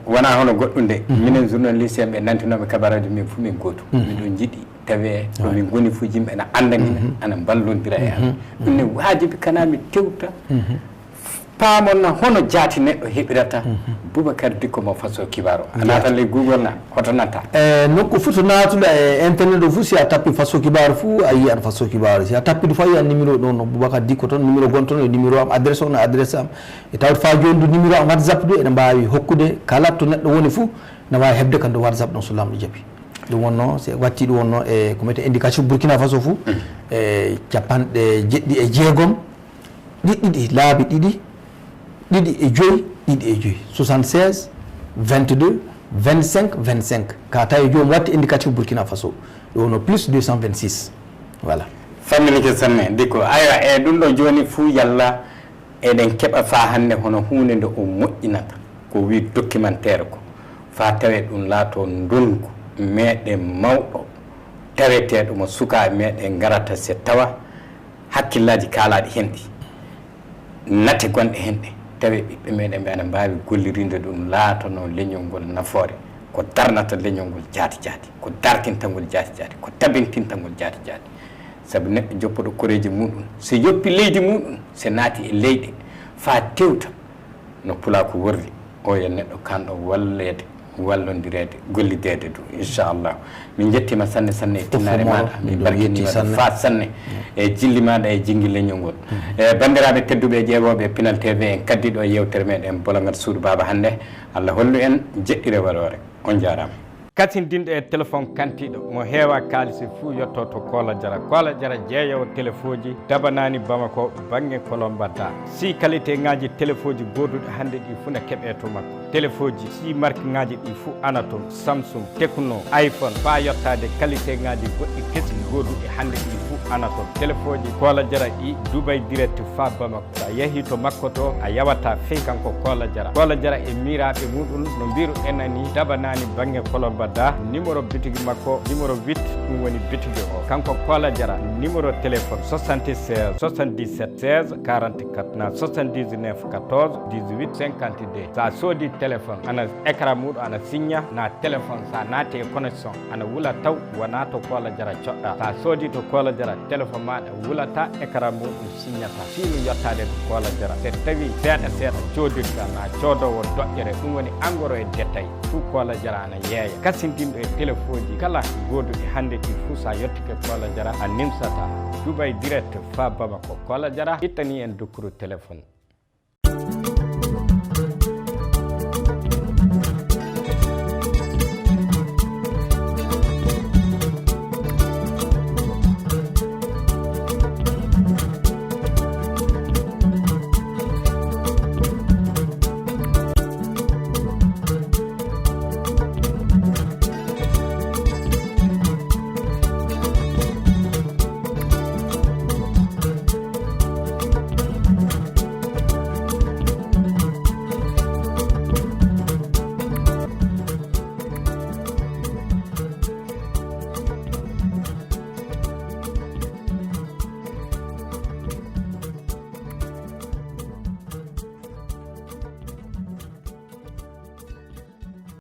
wona hono goɗɗunde minen journaliste en ɓe nantinoɓe kabaruji min fuu min gootu miɗon jiiɗi tawe ko min goni fo yimɓe ene anda min ana ballodira e an ɗum ne wajibi kana mi tewta paamonna hono jaati neɗɗo heɓirata Boubacar Dicko mo façon kibaru a naatan ley Google na hoto natta nokku fof to naatuɗa e internet o fof si a tappi façon kibaru fou a yiyat façon kibaru si a tappiɗo fof a yiyan numéro ɗo no Boubacar Dicko toon numéro gon toon e numéro am adresse o no adresse am e tawde fa joni du numéro am WhatsApp ɗo eɗen mbawi hokkude kala to neɗɗo woni fou ne wawi hebde kam do WhatsApp ɗon so lamɗo jaaɓi ɗum wonno si watti ɗum wonno e ko mete indication Burkina Faso fou e capanɗe jeɗɗi e jeegom ɗiɗɗiɗi laabi ɗiɗi e joyi 76 22 25 ka tawi joni watti indicatif Burkina Faso ɗo wono plus 226 voilà famminike sanne Dicko aywa e ɗum ɗo joni fuu yalla eɗen keɓa fa hande hono hunde nde o moƴƴinata ko wi documentaire ko fa tawe ɗum laato ndongu meɗen mawɗo taweteɗo mo sukaɓe meɗen garata se tawa hakkillaji kaalaɗi hen ɗi nate gonɗe hen ɗe tawi ɓiɓɓe meɗen ɓe ana mbawi gollirinde ɗum laatono leñol ngol nafoore ko darnata leñol ngol jaati ko dartintangol jaati ko tabintintangol jaati saabu neɗɗo joppoɗo koreji muɗum so yoppi leydi muɗum so naati e leyɗe fa tewta no pulako worri o yo neɗɗo kanɗo wallondirede gollidede du inchallah min jettima sanne e tinnare maɗa min barkinimaɗa fa sanne e jilli maɗa e jingui leñol ngol bandiraɓe tedduɓe ƴeewoɓe Pinal TV en kaddiɗo yewtere meɗen Bolongal Suudu Baba hannde Allah hollu en jeɗɗire waɗore on jarama kasindinɗo e téléphone kantiɗo mo heewa kalisi fuu yetto to Kola Jara jeeyowo téléphone ji dabanani Bamako banggue Kolombata si qualité ngaji téléphone ji goduɗo hande ɗi fuu ne keeɓe to makko téléphone ji si marque ngaji ɗi fuu ana toon Samsung Tecno iPhone fa yettade qualité ngaji goɗɗi kesi goduɗi hande ɗi fuu ana toon téléphone ji Kola Jara ɗi Dubai direct fa Bamako sa yeehi to makko to a yawata fey kanko Kola Jara e miraɓe muɗum no mbiruɗen ani dabanani banggue Kolombata numéro bitigi makko numéro 8 ɗum woni bitigi o kanko Kola Jara numéro téléphone 76 77 16 44 na 79 14 18 52 sa soodi téléphone ana écran muɗum ana signa na téléphone sa naati e connexion ana wula taw wona to Kola Jara coɗɗa sa soodi to Kola Jara téléphone maɗa wulata écran muɗum signata sino yettade to Kola Jara so tawi seeɗa codirta na coodowo doƴƴere ɗum woni engrais e détail tout Kola Jara ana yeeya kasindinɗo e téléphone ji kala goduɗi hande ɗi fuu sa yettike Kola Jara a nimsata Dubai direct fa Bamako Kola Jara ittani en dokkuru téléphone